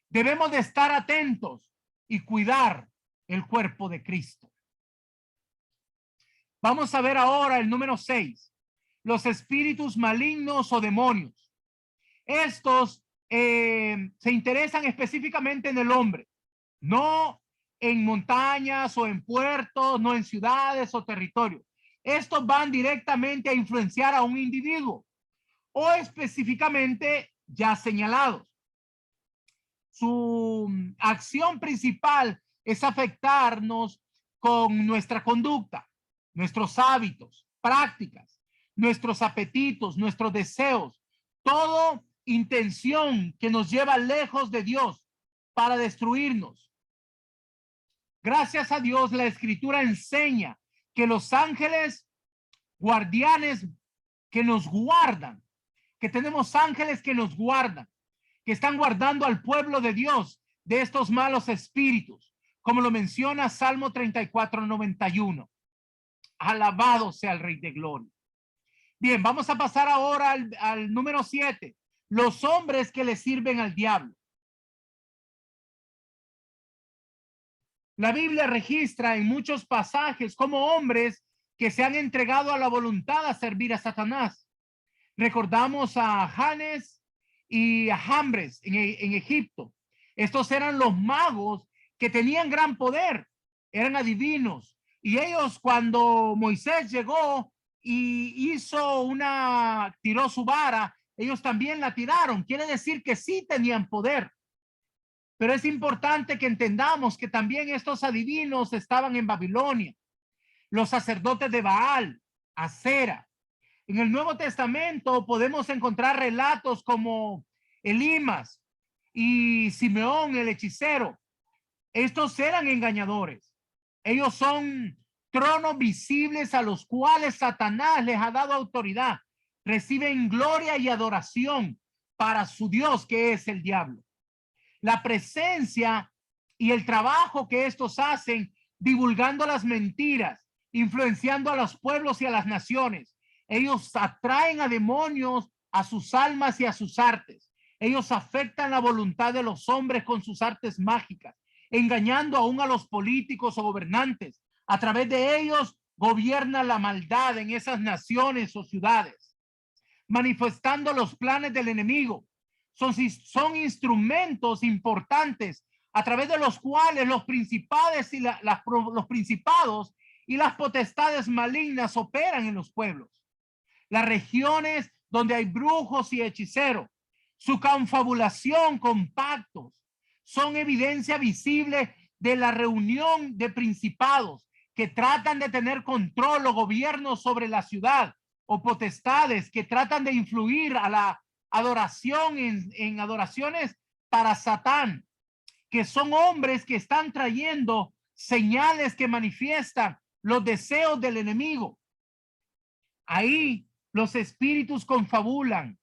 Debemos de estar atentos y cuidar el cuerpo de Cristo. Vamos a ver ahora el número 6, los espíritus malignos o demonios. Estos se interesan específicamente en el hombre, no en montañas o en puertos, no en ciudades o territorios. Estos van directamente a influenciar a un individuo o específicamente ya señalados. Su acción principal es afectarnos con nuestra conducta, nuestros hábitos, prácticas, nuestros apetitos, nuestros deseos, todo intención que nos lleva lejos de Dios para destruirnos. Gracias a Dios, la Escritura enseña que los ángeles guardianes que nos guardan, que tenemos ángeles que nos guardan, que están guardando al pueblo de Dios de estos malos espíritus, como lo menciona Salmo 34:91. Alabado sea el Rey de Gloria. Bien, vamos a pasar ahora al número 7, los hombres que le sirven al diablo. La Biblia registra en muchos pasajes como hombres que se han entregado a la voluntad a servir a Satanás. Recordamos a Janes y a Jambres en Egipto. Estos eran los magos que tenían gran poder, eran adivinos. Y ellos, cuando Moisés llegó y tiró su vara, ellos también la tiraron. Quiere decir que sí tenían poder. Pero es importante que entendamos que también estos adivinos estaban en Babilonia. Los sacerdotes de Baal, Acera. En el Nuevo Testamento podemos encontrar relatos como Elimas y Simeón el hechicero. Estos eran engañadores. Ellos son tronos visibles a los cuales Satanás les ha dado autoridad. Reciben gloria y adoración para su Dios, que es el diablo. La presencia y el trabajo que estos hacen divulgando las mentiras, influenciando a los pueblos y a las naciones. Ellos atraen a demonios a sus almas y a sus artes. Ellos afectan la voluntad de los hombres con sus artes mágicas, engañando aún a los políticos o gobernantes. A través de ellos gobierna la maldad en esas naciones o ciudades, manifestando los planes del enemigo. Son instrumentos importantes a través de los cuales los principados y las potestades malignas operan en los pueblos. Las regiones donde hay brujos y hechiceros, su confabulación con pactos, son evidencia visible de la reunión de principados que tratan de tener control o gobierno sobre la ciudad, o potestades que tratan de influir a la adoración en adoraciones para Satán, que son hombres que están trayendo señales que manifiestan los deseos del enemigo. Ahí los espíritus confabulan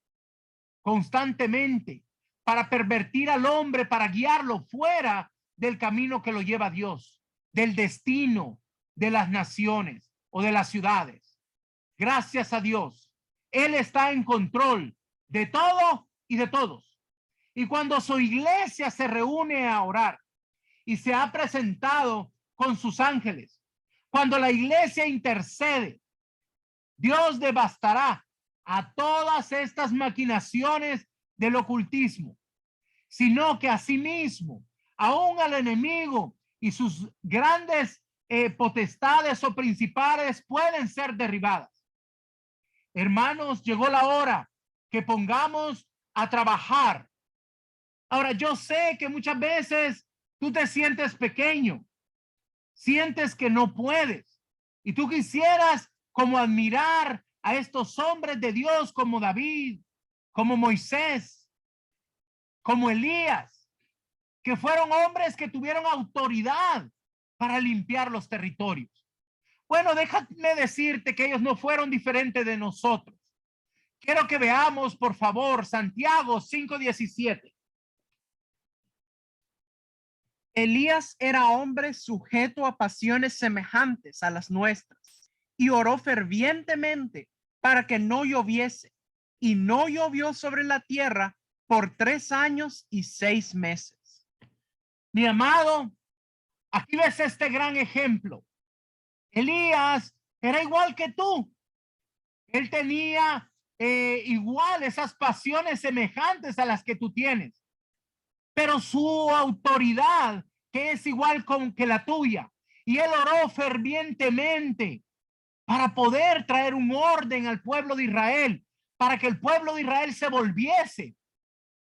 constantemente para pervertir al hombre, para guiarlo fuera del camino que lo lleva a Dios, del destino de las naciones o de las ciudades. Gracias a Dios, Él está en control de todo y de todos. Y cuando su iglesia se reúne a orar y se ha presentado con sus ángeles, cuando la iglesia intercede, Dios devastará a todas estas maquinaciones del ocultismo, sino que asimismo, aún al enemigo y sus grandes potestades o principales pueden ser derribadas. Hermanos, llegó la hora que pongamos a trabajar. Ahora, yo sé que muchas veces tú te sientes pequeño, sientes que no puedes, y tú quisieras como admirar a estos hombres de Dios como David, como Moisés, como Elías, que fueron hombres que tuvieron autoridad para limpiar los territorios. Bueno, déjame decirte que ellos no fueron diferentes de nosotros. Quiero que veamos, por favor, Santiago 5:17. Elías era hombre sujeto a pasiones semejantes a las nuestras y oró fervientemente para que no lloviese, y no llovió sobre la tierra por 3 años y 6 meses. Mi amado, aquí ves este gran ejemplo. Elías era igual que tú. Él tenía igual esas pasiones semejantes a las que tú tienes, pero su autoridad, que es igual que la tuya, y él oró fervientemente para poder traer un orden al pueblo de Israel, para que el pueblo de Israel se volviese.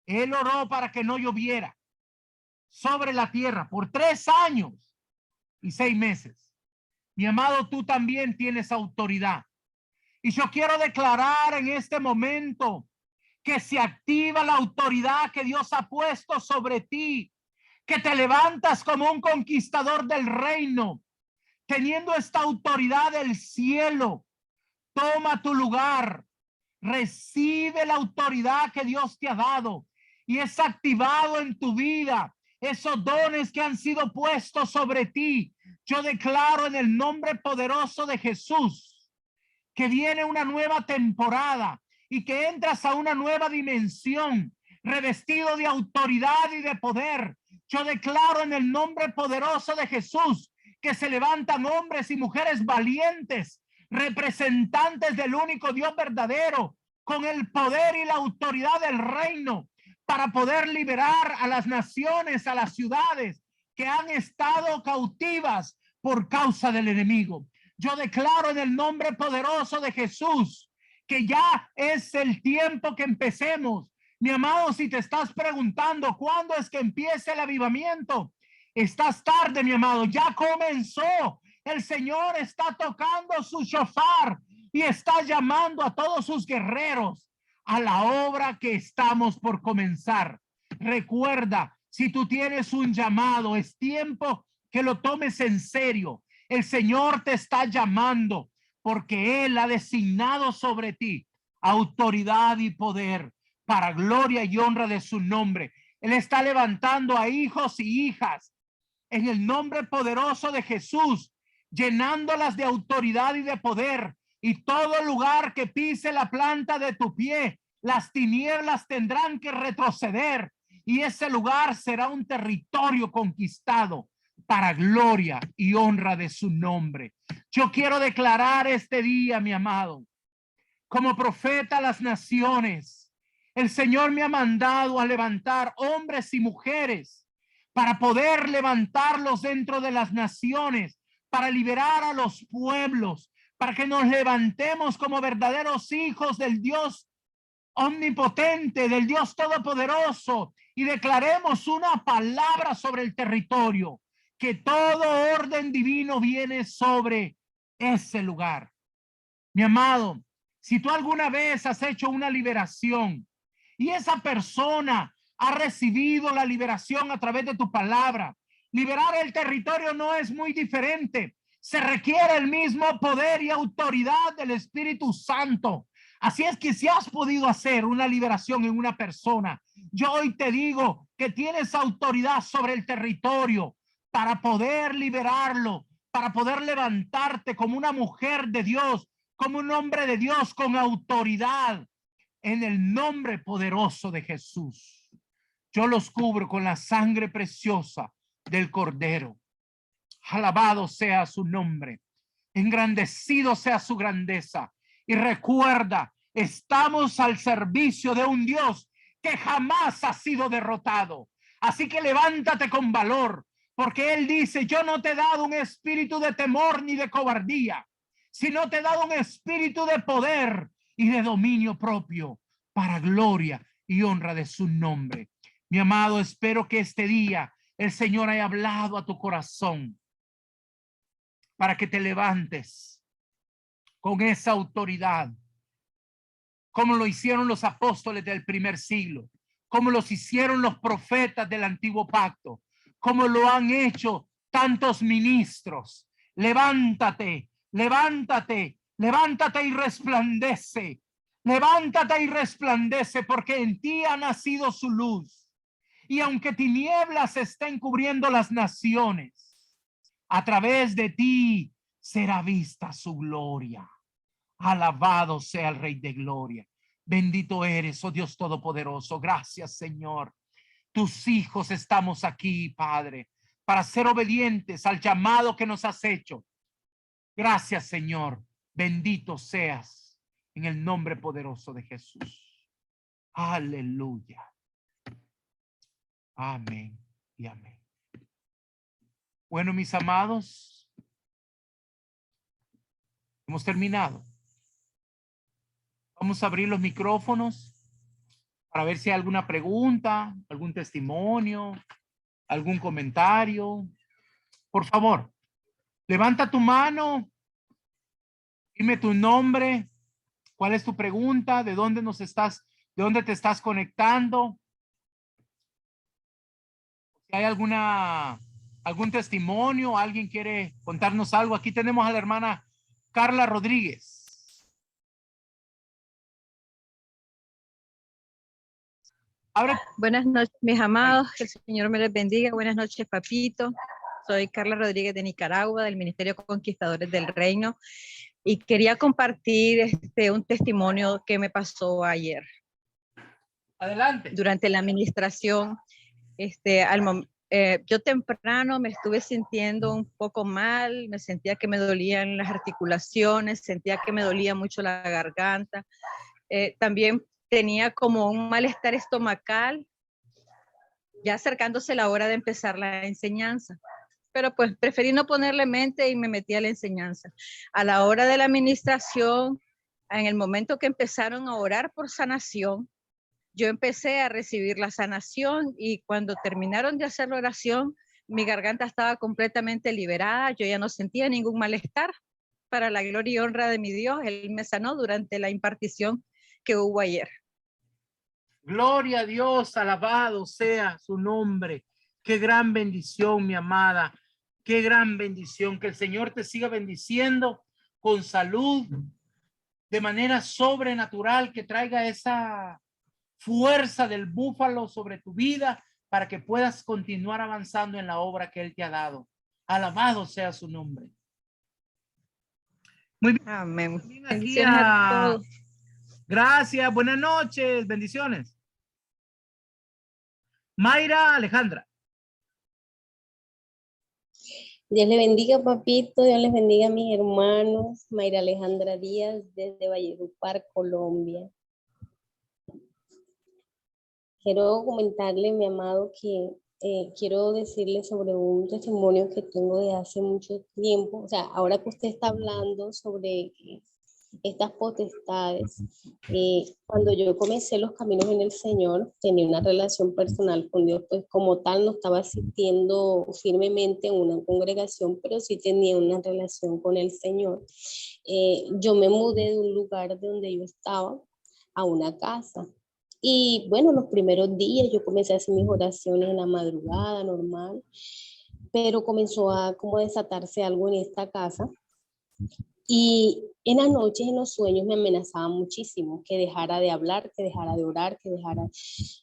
Él oró para que no lloviera sobre la tierra por 3 años y 6 meses. Mi amado, tú también tienes autoridad. Y yo quiero declarar en este momento que se activa la autoridad que Dios ha puesto sobre ti, que te levantas como un conquistador del reino, teniendo esta autoridad del cielo. Toma tu lugar, recibe la autoridad que Dios te ha dado y es activado en tu vida esos dones que han sido puestos sobre ti. Yo declaro en el nombre poderoso de Jesús que viene una nueva temporada y que entras a una nueva dimensión, revestido de autoridad y de poder. Yo declaro en el nombre poderoso de Jesús que se levantan hombres y mujeres valientes, representantes del único Dios verdadero, con el poder y la autoridad del reino, para poder liberar a las naciones, a las ciudades que han estado cautivas por causa del enemigo. Yo declaro en el nombre poderoso de Jesús que ya es el tiempo que empecemos. Mi amado, si te estás preguntando cuándo es que empiece el avivamiento, estás tarde, mi amado, ya comenzó. El Señor está tocando su shofar y está llamando a todos sus guerreros a la obra que estamos por comenzar. Recuerda, si tú tienes un llamado, es tiempo que lo tomes en serio. El Señor te está llamando porque Él ha designado sobre ti autoridad y poder para gloria y honra de su nombre. Él está levantando a hijos y hijas en el nombre poderoso de Jesús, llenándolas de autoridad y de poder, y todo lugar que pise la planta de tu pie las tinieblas tendrán que retroceder y ese lugar será un territorio conquistado para gloria y honra de su nombre. Yo quiero declarar este día, mi amado, como profeta a las naciones, el Señor me ha mandado a levantar hombres y mujeres para poder levantarlos dentro de las naciones, para liberar a los pueblos, para que nos levantemos como verdaderos hijos del Dios omnipotente, del Dios todopoderoso, y declaremos una palabra sobre el territorio, que todo orden divino viene sobre ese lugar. Mi amado, si tú alguna vez has hecho una liberación y esa persona ha recibido la liberación a través de tu palabra, liberar el territorio no es muy diferente. Se requiere el mismo poder y autoridad del Espíritu Santo. Así es que si has podido hacer una liberación en una persona, yo hoy te digo que tienes autoridad sobre el territorio para poder liberarlo, para poder levantarte como una mujer de Dios, como un hombre de Dios con autoridad en el nombre poderoso de Jesús. Yo los cubro con la sangre preciosa del Cordero. Alabado sea su nombre, engrandecido sea su grandeza. Y recuerda, estamos al servicio de un Dios que jamás ha sido derrotado. Así que levántate con valor, porque Él dice, yo no te he dado un espíritu de temor ni de cobardía, sino te he dado un espíritu de poder y de dominio propio para gloria y honra de su nombre. Mi amado, espero que este día el Señor haya hablado a tu corazón para que te levantes con esa autoridad, como lo hicieron los apóstoles del primer siglo, como los hicieron los profetas del antiguo pacto, como lo han hecho tantos ministros. Levántate, levántate, levántate y resplandece. Levántate y resplandece, porque en ti ha nacido su luz. Y aunque tinieblas estén cubriendo las naciones, a través de ti será vista su gloria. Alabado sea el Rey de Gloria. Bendito eres, oh Dios Todopoderoso. Gracias, Señor. Tus hijos estamos aquí, Padre, para ser obedientes al llamado que nos has hecho. Gracias, Señor. Bendito seas en el nombre poderoso de Jesús. Aleluya. Amén y amén. Bueno, mis amados, hemos terminado. Vamos a abrir los micrófonos para ver si hay alguna pregunta, algún testimonio, algún comentario. Por favor, levanta tu mano, dime tu nombre, cuál es tu pregunta, de dónde de dónde te estás conectando. Si hay algún testimonio, alguien quiere contarnos algo. Aquí tenemos a la hermana Carla Rodríguez. Buenas noches, mis amados, que el Señor me les bendiga. Buenas noches, papito. Soy Carla Rodríguez de Nicaragua, del Ministerio Conquistadores del Reino, y quería compartir un testimonio que me pasó ayer. Adelante. Durante la administración, yo temprano me estuve sintiendo un poco mal, me sentía que me dolían las articulaciones, sentía que me dolía mucho la garganta, también tenía como un malestar estomacal, ya acercándose la hora de empezar la enseñanza. Pero pues preferí no ponerle mente y me metí a la enseñanza. A la hora de la administración, en el momento que empezaron a orar por sanación, yo empecé a recibir la sanación y cuando terminaron de hacer la oración, mi garganta estaba completamente liberada, yo ya no sentía ningún malestar. Para la gloria y honra de mi Dios, Él me sanó durante la impartición que hubo ayer. Gloria a Dios, alabado sea su nombre. Qué gran bendición, mi amada. Qué gran bendición. Que el Señor te siga bendiciendo con salud de manera sobrenatural, que traiga esa fuerza del búfalo sobre tu vida para que puedas continuar avanzando en la obra que Él te ha dado. Alabado sea su nombre. Muy bien. Amén. Aquí a Gracias, buenas noches, bendiciones. Mayra Alejandra. Dios le bendiga, papito. Dios les bendiga a mis hermanos. Mayra Alejandra Díaz, desde Valledupar, Colombia. Quiero comentarle, mi amado, que quiero decirle sobre un testimonio que tengo de hace mucho tiempo. O sea, ahora que usted está hablando sobre estas potestades, cuando yo comencé los caminos en el Señor, tenía una relación personal con Dios, pues como tal no estaba asistiendo firmemente en una congregación, pero sí tenía una relación con el Señor. Yo me mudé de un lugar de donde yo estaba a una casa. Y bueno, los primeros días yo comencé a hacer mis oraciones en la madrugada, normal, pero comenzó a como desatarse algo en esta casa. Y en las noches, en los sueños, me amenazaban muchísimo, que dejara de hablar, que dejara de orar, que dejara...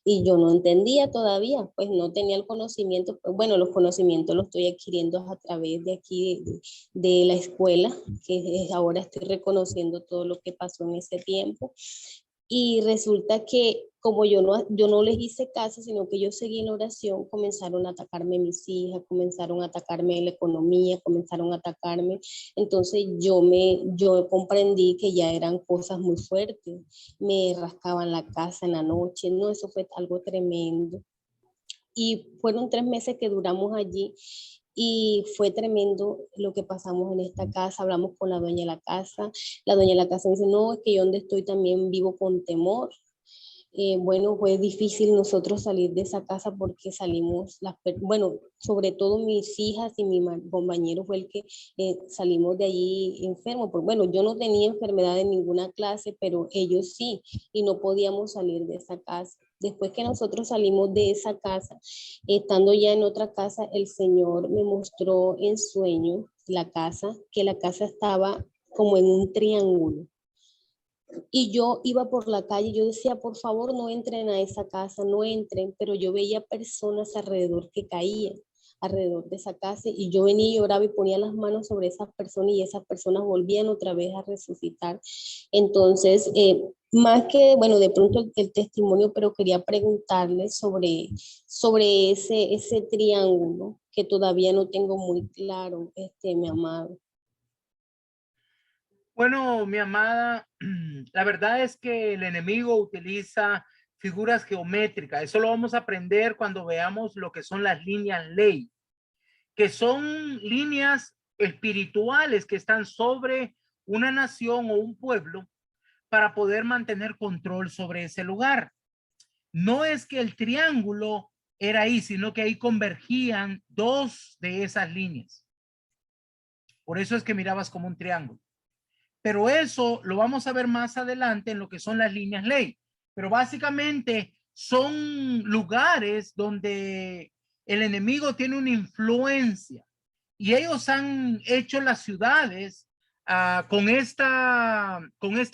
Y yo no entendía todavía, pues no tenía el conocimiento. Pues, bueno, los conocimientos los estoy adquiriendo a través de aquí, de la escuela, que ahora estoy reconociendo todo lo que pasó en ese tiempo. Y resulta que como yo no les hice caso, sino que yo seguí en la oración, comenzaron a atacarme mis hijas, comenzaron a atacarme la economía, comenzaron a atacarme. Entonces yo comprendí que ya eran cosas muy fuertes. Me rascaban la casa en la noche, no, eso fue algo tremendo. Y fueron 3 meses que duramos allí. Y fue tremendo lo que pasamos en esta casa. Hablamos con la dueña de la casa. La dueña de la casa dice, no, es que yo donde estoy también vivo con temor. Bueno, fue difícil nosotros salir de esa casa porque salimos, bueno, sobre todo mis hijas y mi compañero fue el que salimos de allí enfermos. Bueno, yo no tenía enfermedad de ninguna clase, pero ellos sí, y no podíamos salir de esa casa. Después que nosotros salimos de esa casa, estando ya en otra casa, el Señor me mostró en sueño la casa, que la casa estaba como en un triángulo. Y yo iba por la calle, yo decía, por favor, no entren a esa casa, no entren, pero yo veía personas alrededor que caían, alrededor de esa casa, y yo venía y lloraba y ponía las manos sobre esas personas, y esas personas volvían otra vez a resucitar. Entonces, más que, bueno, de pronto el testimonio, pero quería preguntarle sobre ese triángulo que todavía no tengo muy claro, mi amado. Bueno, mi amada, la verdad es que el enemigo utiliza figuras geométricas. Eso lo vamos a aprender cuando veamos lo que son las líneas ley, que son líneas espirituales que están sobre una nación o un pueblo para poder mantener control sobre ese lugar. No es que el triángulo era ahí, sino que ahí convergían 2 de esas líneas. Por eso es que mirabas como un triángulo. Pero eso lo vamos a ver más adelante en lo que son las líneas ley. Pero básicamente son lugares donde el enemigo tiene una influencia y ellos han hecho las ciudades con esta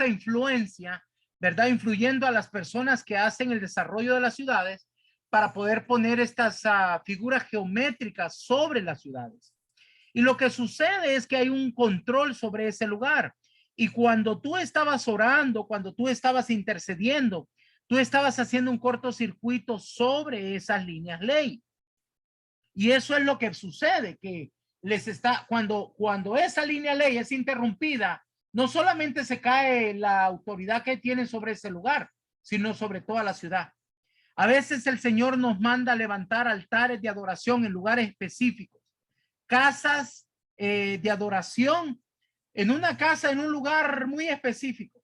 influencia, ¿verdad? Influyendo a las personas que hacen el desarrollo de las ciudades para poder poner estas figuras geométricas sobre las ciudades. Y lo que sucede es que hay un control sobre ese lugar. Y cuando tú estabas orando, cuando tú estabas intercediendo, tú estabas haciendo un cortocircuito sobre esas líneas ley. Y eso es lo que sucede, que cuando esa línea ley es interrumpida, no solamente se cae la autoridad que tiene sobre ese lugar, sino sobre toda la ciudad. A veces el Señor nos manda a levantar altares de adoración en lugares específicos, casas de adoración, en una casa, en un lugar muy específico.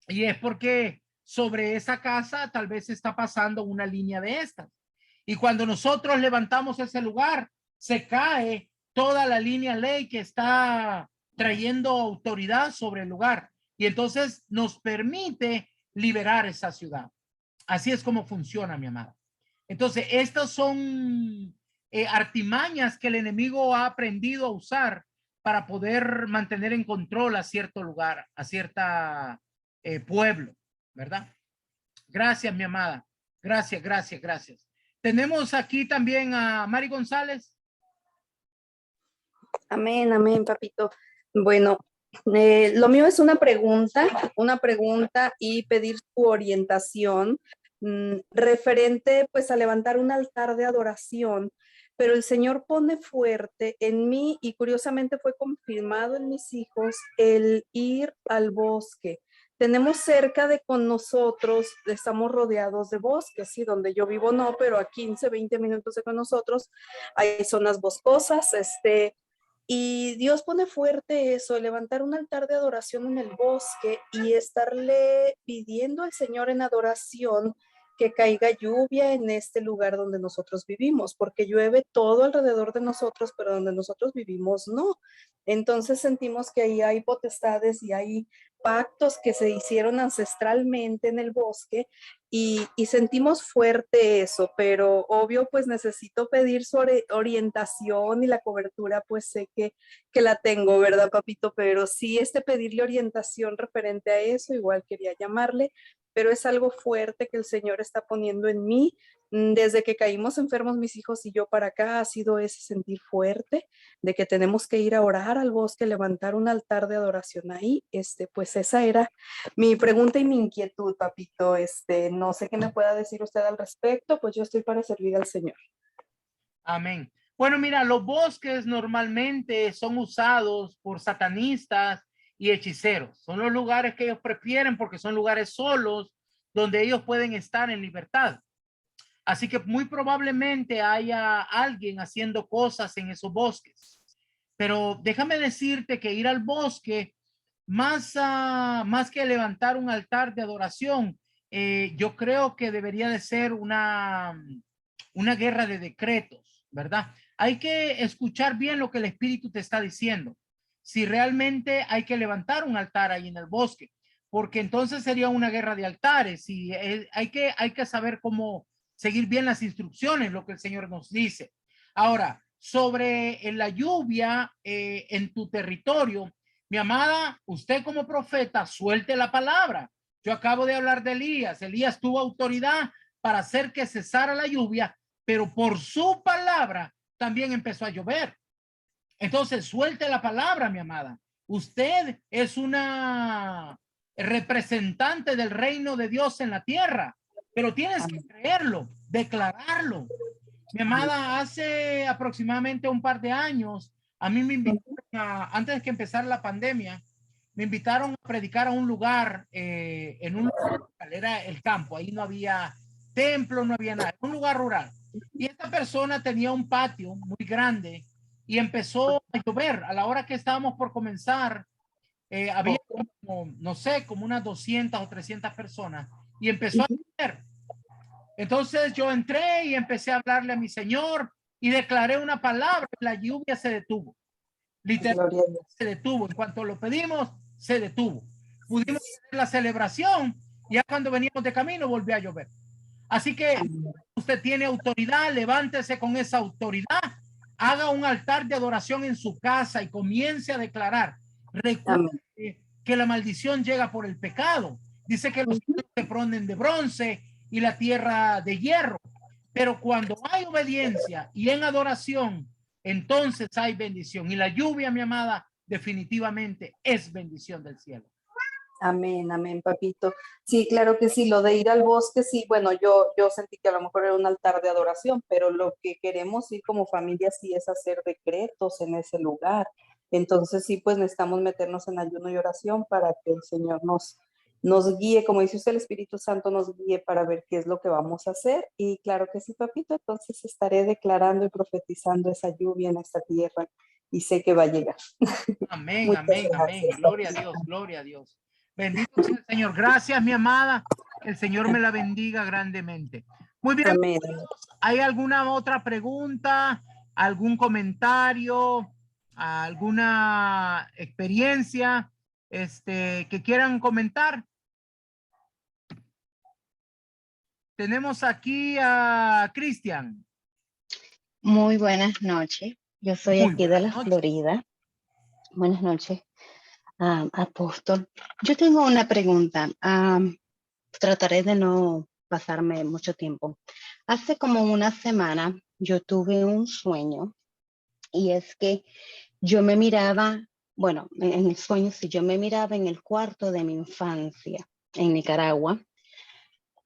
Y es porque sobre esa casa tal vez está pasando una línea de estas. Y cuando nosotros levantamos ese lugar, se cae toda la línea ley que está trayendo autoridad sobre el lugar. Y entonces nos permite liberar esa ciudad. Así es como funciona, mi amada. Entonces, estas son artimañas que el enemigo ha aprendido a usar para poder mantener en control a cierto lugar, a cierta pueblo, ¿verdad? Gracias, mi amada. Gracias, gracias, gracias. Tenemos aquí también a Mari González. Amén, amén, papito. Bueno, Lo mío es una pregunta y pedir su orientación referente pues a levantar un altar de adoración, pero el Señor pone fuerte en mí y curiosamente fue confirmado en mis hijos el ir al bosque. Tenemos cerca de con nosotros, estamos rodeados de bosques, sí, donde yo vivo no, pero a 15, 20 minutos de con nosotros hay zonas boscosas, y Dios pone fuerte eso, levantar un altar de adoración en el bosque y estarle pidiendo al Señor en adoración que caiga lluvia en este lugar donde nosotros vivimos, porque llueve todo alrededor de nosotros, pero donde nosotros vivimos no. Entonces sentimos que ahí hay potestades y hay pactos que se hicieron ancestralmente en el bosque y sentimos fuerte eso, pero obvio pues necesito pedir su orientación y la cobertura pues sé que la tengo, ¿verdad, papito? Pero sí pedirle orientación referente a eso, igual quería llamarle, pero es algo fuerte que el Señor está poniendo en mí. Desde que caímos enfermos mis hijos y yo para acá ha sido ese sentir fuerte de que tenemos que ir a orar al bosque, levantar un altar de adoración ahí. Pues esa era mi pregunta y mi inquietud, papito. No sé qué me pueda decir usted al respecto, pues yo estoy para servir al Señor. Amén. Bueno, mira, los bosques normalmente son usados por satanistas y hechiceros. Son los lugares que ellos prefieren porque son lugares solos donde ellos pueden estar en libertad. Así que muy probablemente haya alguien haciendo cosas en esos bosques. Pero déjame decirte que ir al bosque, más que levantar un altar de adoración, yo creo que debería de ser una guerra de decretos, ¿verdad? Hay que escuchar bien lo que el Espíritu te está diciendo. Si realmente hay que levantar un altar ahí en el bosque, porque entonces sería una guerra de altares y hay que saber cómo seguir bien las instrucciones, lo que el Señor nos dice. Ahora, sobre la lluvia en tu territorio, mi amada, usted como profeta, suelte la palabra. Yo acabo de hablar de Elías. Elías tuvo autoridad para hacer que cesara la lluvia, pero por su palabra también empezó a llover. Entonces, suelte la palabra, mi amada. Usted es una representante del reino de Dios en la tierra, pero tienes que creerlo, declararlo. Mi amada, hace aproximadamente un par de años, a mí me invitaron, antes de que empezara la pandemia, me invitaron a predicar a un lugar, en un lugar, era el campo, ahí no había templo, no había nada, un lugar rural. Y esta persona tenía un patio muy grande y empezó a llover. A la hora que estábamos por comenzar, había como, no sé, como unas 200 o 300 personas y empezó a llover. Entonces yo entré y empecé a hablarle a mi Señor y declaré una palabra. La lluvia se detuvo. Literalmente se detuvo. En cuanto lo pedimos, se detuvo. Pudimos hacer la celebración y ya cuando veníamos de camino volvió a llover. Así que usted tiene autoridad, levántese con esa autoridad, haga un altar de adoración en su casa y comience a declarar. Recuerde que la maldición llega por el pecado. Dice que los cielos se ponen de bronce y la tierra de hierro. Pero cuando hay obediencia y en adoración, entonces hay bendición. Y la lluvia, mi amada, definitivamente es bendición del cielo. Amén, amén, papito. Sí, claro que sí, lo de ir al bosque, sí, bueno, yo sentí que a lo mejor era un altar de adoración, pero lo que queremos ir como familia sí es hacer decretos en ese lugar. Entonces sí, pues necesitamos meternos en ayuno y oración para que el Señor nos guíe, como dice usted, el Espíritu Santo nos guíe para ver qué es lo que vamos a hacer. Y claro que sí, papito, entonces estaré declarando y profetizando esa lluvia en esta tierra y sé que va a llegar. Amén, amén, amén. Gloria a Dios, gloria a Dios. Bendito sea el Señor. Gracias, mi amada. El Señor me la bendiga grandemente. Muy bien. Amén. ¿Hay alguna otra pregunta? ¿Algún comentario? ¿Alguna experiencia que quieran comentar? Tenemos aquí a Cristian. Muy buenas noches. Yo soy aquí de la Florida. Buenas noches, apóstol. Yo tengo una pregunta. Trataré de no pasarme mucho tiempo. Hace como una semana yo tuve un sueño y es que yo me miraba bueno, en el sueño, si yo me miraba en el cuarto de mi infancia en Nicaragua,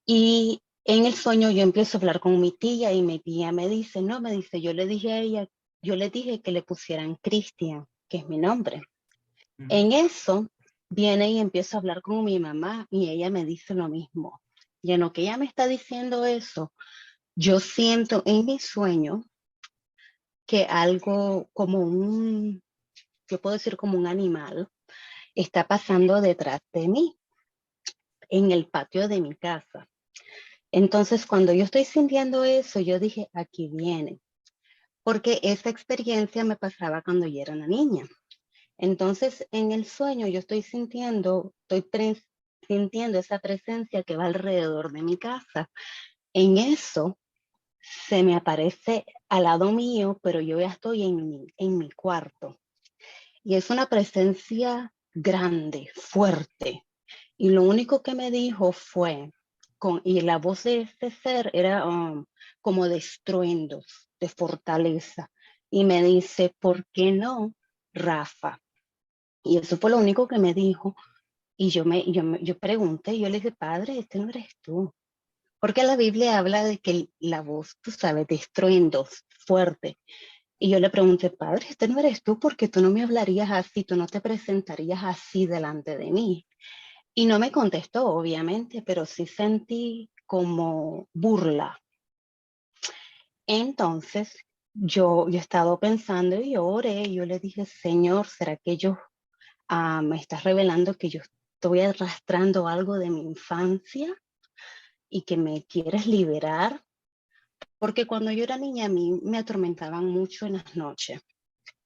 y en el sueño yo empiezo a hablar con mi tía y mi tía me dice, no, me dice, yo le dije a ella, yo le dije que le pusieran Cristian, que es mi nombre. En eso viene y empiezo a hablar con mi mamá y ella me dice lo mismo. Y en lo que ella me está diciendo eso, yo siento en mi sueño que algo como yo puedo decir como un animal, está pasando detrás de mí, en el patio de mi casa. Entonces, cuando yo estoy sintiendo eso, yo dije, aquí viene, porque esa experiencia me pasaba cuando yo era una niña. Entonces, en el sueño yo estoy sintiendo esa presencia que va alrededor de mi casa. En eso se me aparece al lado mío, pero yo ya estoy en mi cuarto. Y es una presencia grande, fuerte. Y lo único que me dijo fue, y la voz de este ser era como de estruendos, de fortaleza. Y me dice, ¿por qué no, Rafa? Y eso fue lo único que me dijo. Y yo pregunté, yo le dije, padre, este no eres tú. Porque la Biblia habla de que la voz, tú sabes, de estruendos, fuerte. Y yo le pregunté, padre, este no eres tú, porque tú no me hablarías así, tú no te presentarías así delante de mí. Y no me contestó, obviamente, pero sí sentí como burla. Entonces, yo he estado pensando y yo oré, y yo le dije, Señor, ¿será que me estás revelando que yo estoy arrastrando algo de mi infancia y que me quieres liberar? Porque cuando yo era niña a mí me atormentaban mucho en las noches.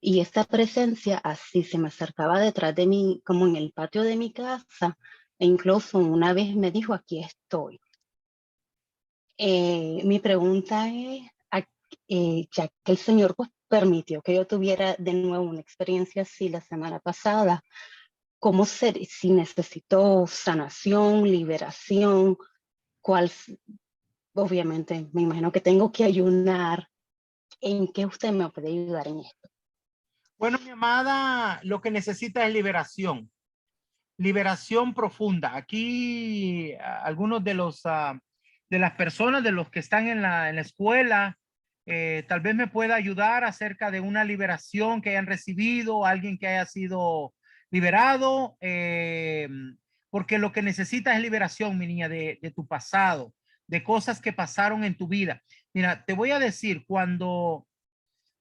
Y esta presencia así se me acercaba detrás de mí, como en el patio de mi casa, e incluso una vez me dijo, aquí estoy. Mi pregunta es, ya que el Señor pues, permitió que yo tuviera de nuevo una experiencia así la semana pasada, ¿cómo ser si necesito sanación, liberación? ¿Cuál? Obviamente, me imagino que tengo que ayunar. ¿En qué usted me puede ayudar en esto? Bueno, mi amada, lo que necesita es liberación. Liberación profunda. Aquí algunos de de las personas, de los que están en la escuela, tal vez me pueda ayudar acerca de una liberación que hayan recibido, alguien que haya sido liberado, porque lo que necesitas es liberación, mi niña, de tu pasado, de cosas que pasaron en tu vida. Mira, te voy a decir, cuando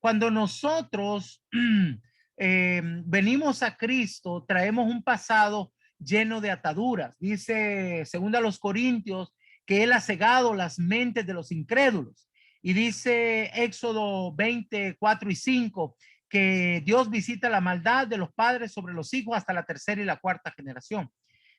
nosotros venimos a Cristo, traemos un pasado lleno de ataduras. Dice, según a los Corintios, que Él ha cegado las mentes de los incrédulos. Y dice Éxodo 24 y 5, que Dios visita la maldad de los padres sobre los hijos hasta la tercera y la cuarta generación.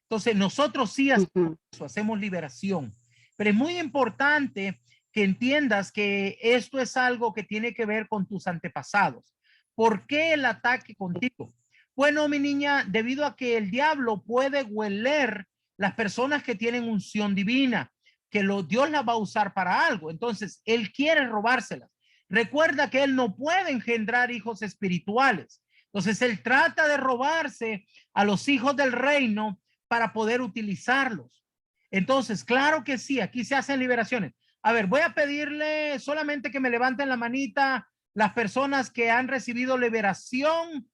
Entonces, nosotros sí hacemos eso, hacemos liberación. Pero es muy importante que entiendas que esto es algo que tiene que ver con tus antepasados. ¿Por qué el ataque contigo? Bueno, mi niña, debido a que el diablo puede hueler las personas que tienen unción divina, que Dios las va a usar para algo. Entonces, él quiere robárselas. Recuerda que él no puede engendrar hijos espirituales. Entonces, él trata de robarse a los hijos del reino para poder utilizarlos. Entonces, claro que sí, aquí se hacen liberaciones. A ver, voy a pedirle solamente que me levanten la manita las personas que han recibido liberación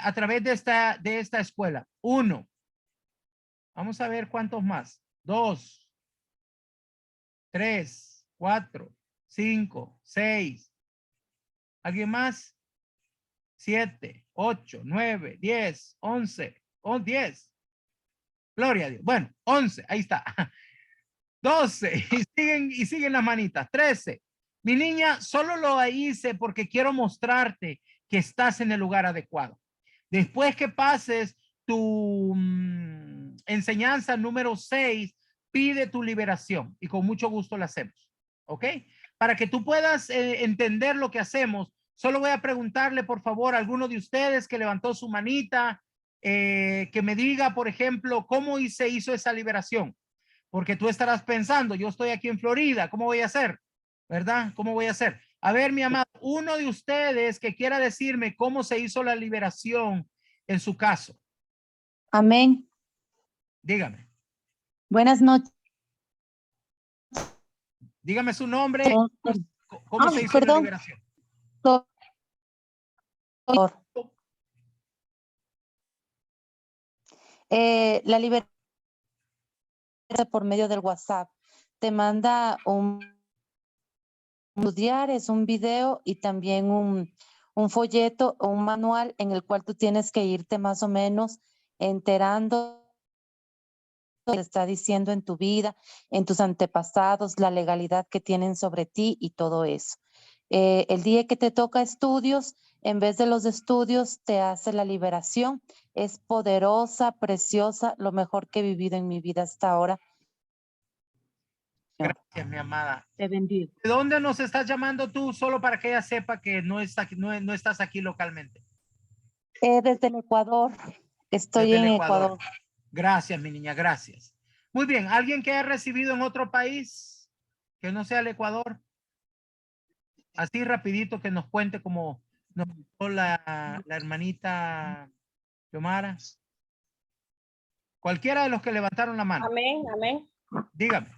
a través de esta escuela. 1. Vamos a ver cuántos más. 2, 3, 4, 5, 6. ¿Alguien más? 7, 8, 9, 10, 11, 10. Gloria a Dios. Bueno, 11, ahí está. 12, y siguen las manitas. 13. Mi niña, solo lo hice porque quiero mostrarte que estás en el lugar adecuado. Después que pases tu enseñanza número 6, pide tu liberación y con mucho gusto la hacemos. ¿Ok? Para que tú puedas entender lo que hacemos, solo voy a preguntarle, por favor, a alguno de ustedes que levantó su manita, que me diga, por ejemplo, cómo se hizo esa liberación. Porque tú estarás pensando, yo estoy aquí en Florida, ¿cómo voy a hacer? ¿Verdad? ¿Cómo voy a hacer? A ver, mi amado, uno de ustedes que quiera decirme cómo se hizo la liberación en su caso. Amén. Dígame. Buenas noches. Dígame su nombre. ¿Cómo se hizo la perdón. liberación? La liberación por medio del WhatsApp. Te manda estudiar, es un video y también un folleto o un manual en el cual tú tienes que irte más o menos enterando lo que está diciendo en tu vida, en tus antepasados, la legalidad que tienen sobre ti y todo eso. El día que te toca estudios, en vez de los estudios, te hace la liberación. Es poderosa, preciosa, lo mejor que he vivido en mi vida hasta ahora. Gracias, mi amada. Te bendigo. ¿De dónde nos estás llamando tú? Solo para que ella sepa que no estás aquí localmente. Desde el Ecuador. Estoy Desde el en Ecuador. Ecuador. Gracias, mi niña, gracias. Muy bien, ¿alguien que haya recibido en otro país que no sea el Ecuador? Así rapidito que nos cuente como nos contó la hermanita Yomara. Cualquiera de los que levantaron la mano. Amén, amén. Dígame.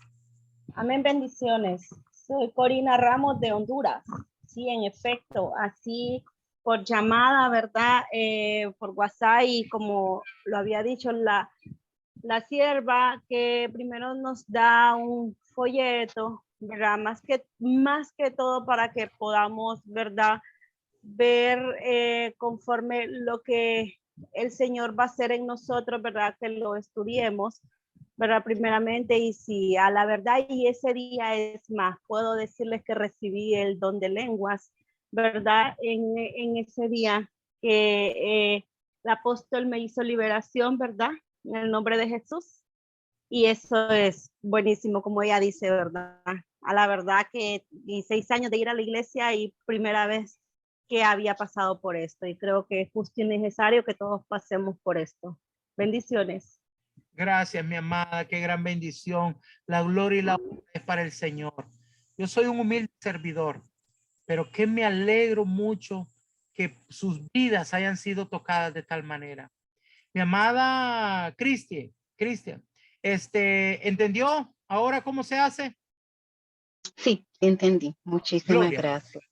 Amén, bendiciones. Soy Corina Ramos de Honduras. Sí, en efecto, así por llamada, ¿verdad? Por WhatsApp y como lo había dicho la sierva, que primero nos da un folleto, ¿verdad? Más que todo para que podamos, ¿verdad? Ver conforme lo que el Señor va a hacer en nosotros, ¿verdad? Que lo estudiemos, ¿verdad? Primeramente, y si a la verdad, y ese día es más, puedo decirles que recibí el don de lenguas, ¿verdad? En ese día que el apóstol me hizo liberación, ¿verdad? En el nombre de Jesús. Y eso es buenísimo, como ella dice, ¿verdad? A la verdad que 16 años de ir a la iglesia y primera vez que había pasado por esto. Y creo que es justo y necesario que todos pasemos por esto. Bendiciones. Gracias, mi amada, qué gran bendición. La gloria y la honra es para el Señor. Yo soy un humilde servidor, pero que me alegro mucho que sus vidas hayan sido tocadas de tal manera. Mi amada Cristian, ¿entendió ahora cómo se hace? Sí, entendí. Muchísimas Gloria. gracias.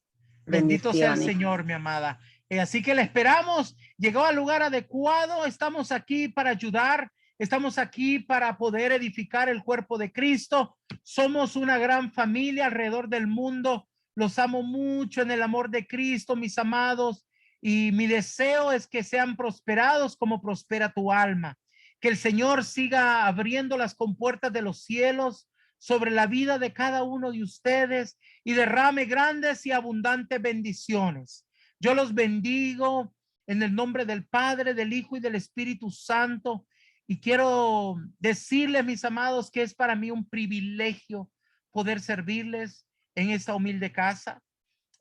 Bendito sea el Bendiciones. Señor, mi amada. Así que le esperamos. Llegó al lugar adecuado. Estamos aquí para ayudar. Estamos aquí para poder edificar el cuerpo de Cristo. Somos una gran familia alrededor del mundo. Los amo mucho en el amor de Cristo, mis amados. Y mi deseo es que sean prosperados como prospera tu alma. Que el Señor siga abriendo las compuertas de los cielos sobre la vida de cada uno de ustedes y derrame grandes y abundantes bendiciones. Yo los bendigo en el nombre del Padre, del Hijo y del Espíritu Santo. Y quiero decirles, mis amados, que es para mí un privilegio poder servirles en esta humilde casa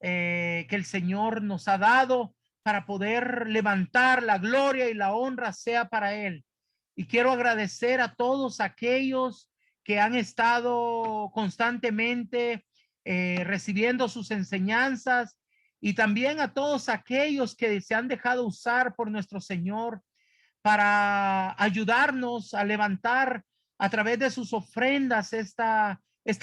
que el Señor nos ha dado para poder levantar la gloria y la honra sea para Él. Y quiero agradecer a todos aquellos que han estado constantemente recibiendo sus enseñanzas y también a todos aquellos que se han dejado usar por nuestro Señor para ayudarnos a levantar a través de sus ofrendas esta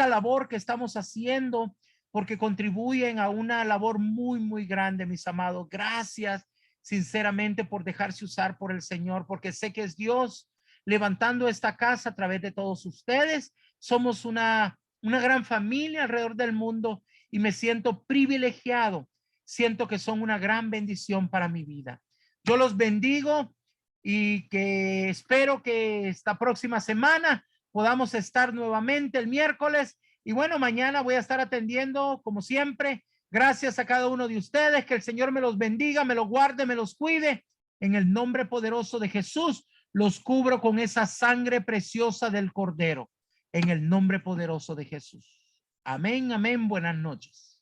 labor que estamos haciendo, porque contribuyen a una labor muy, muy grande, mis amados. Gracias sinceramente por dejarse usar por el Señor, porque sé que es Dios levantando esta casa a través de todos ustedes. Somos una gran familia alrededor del mundo y me siento privilegiado. Siento que son una gran bendición para mi vida. Yo los bendigo y que espero que esta próxima semana podamos estar nuevamente el miércoles. Y bueno, mañana voy a estar atendiendo como siempre. Gracias a cada uno de ustedes. Que el Señor me los bendiga, me los guarde, me los cuide. En el nombre poderoso de Jesús, los cubro con esa sangre preciosa del Cordero. En el nombre poderoso de Jesús. Amén, amén. Buenas noches.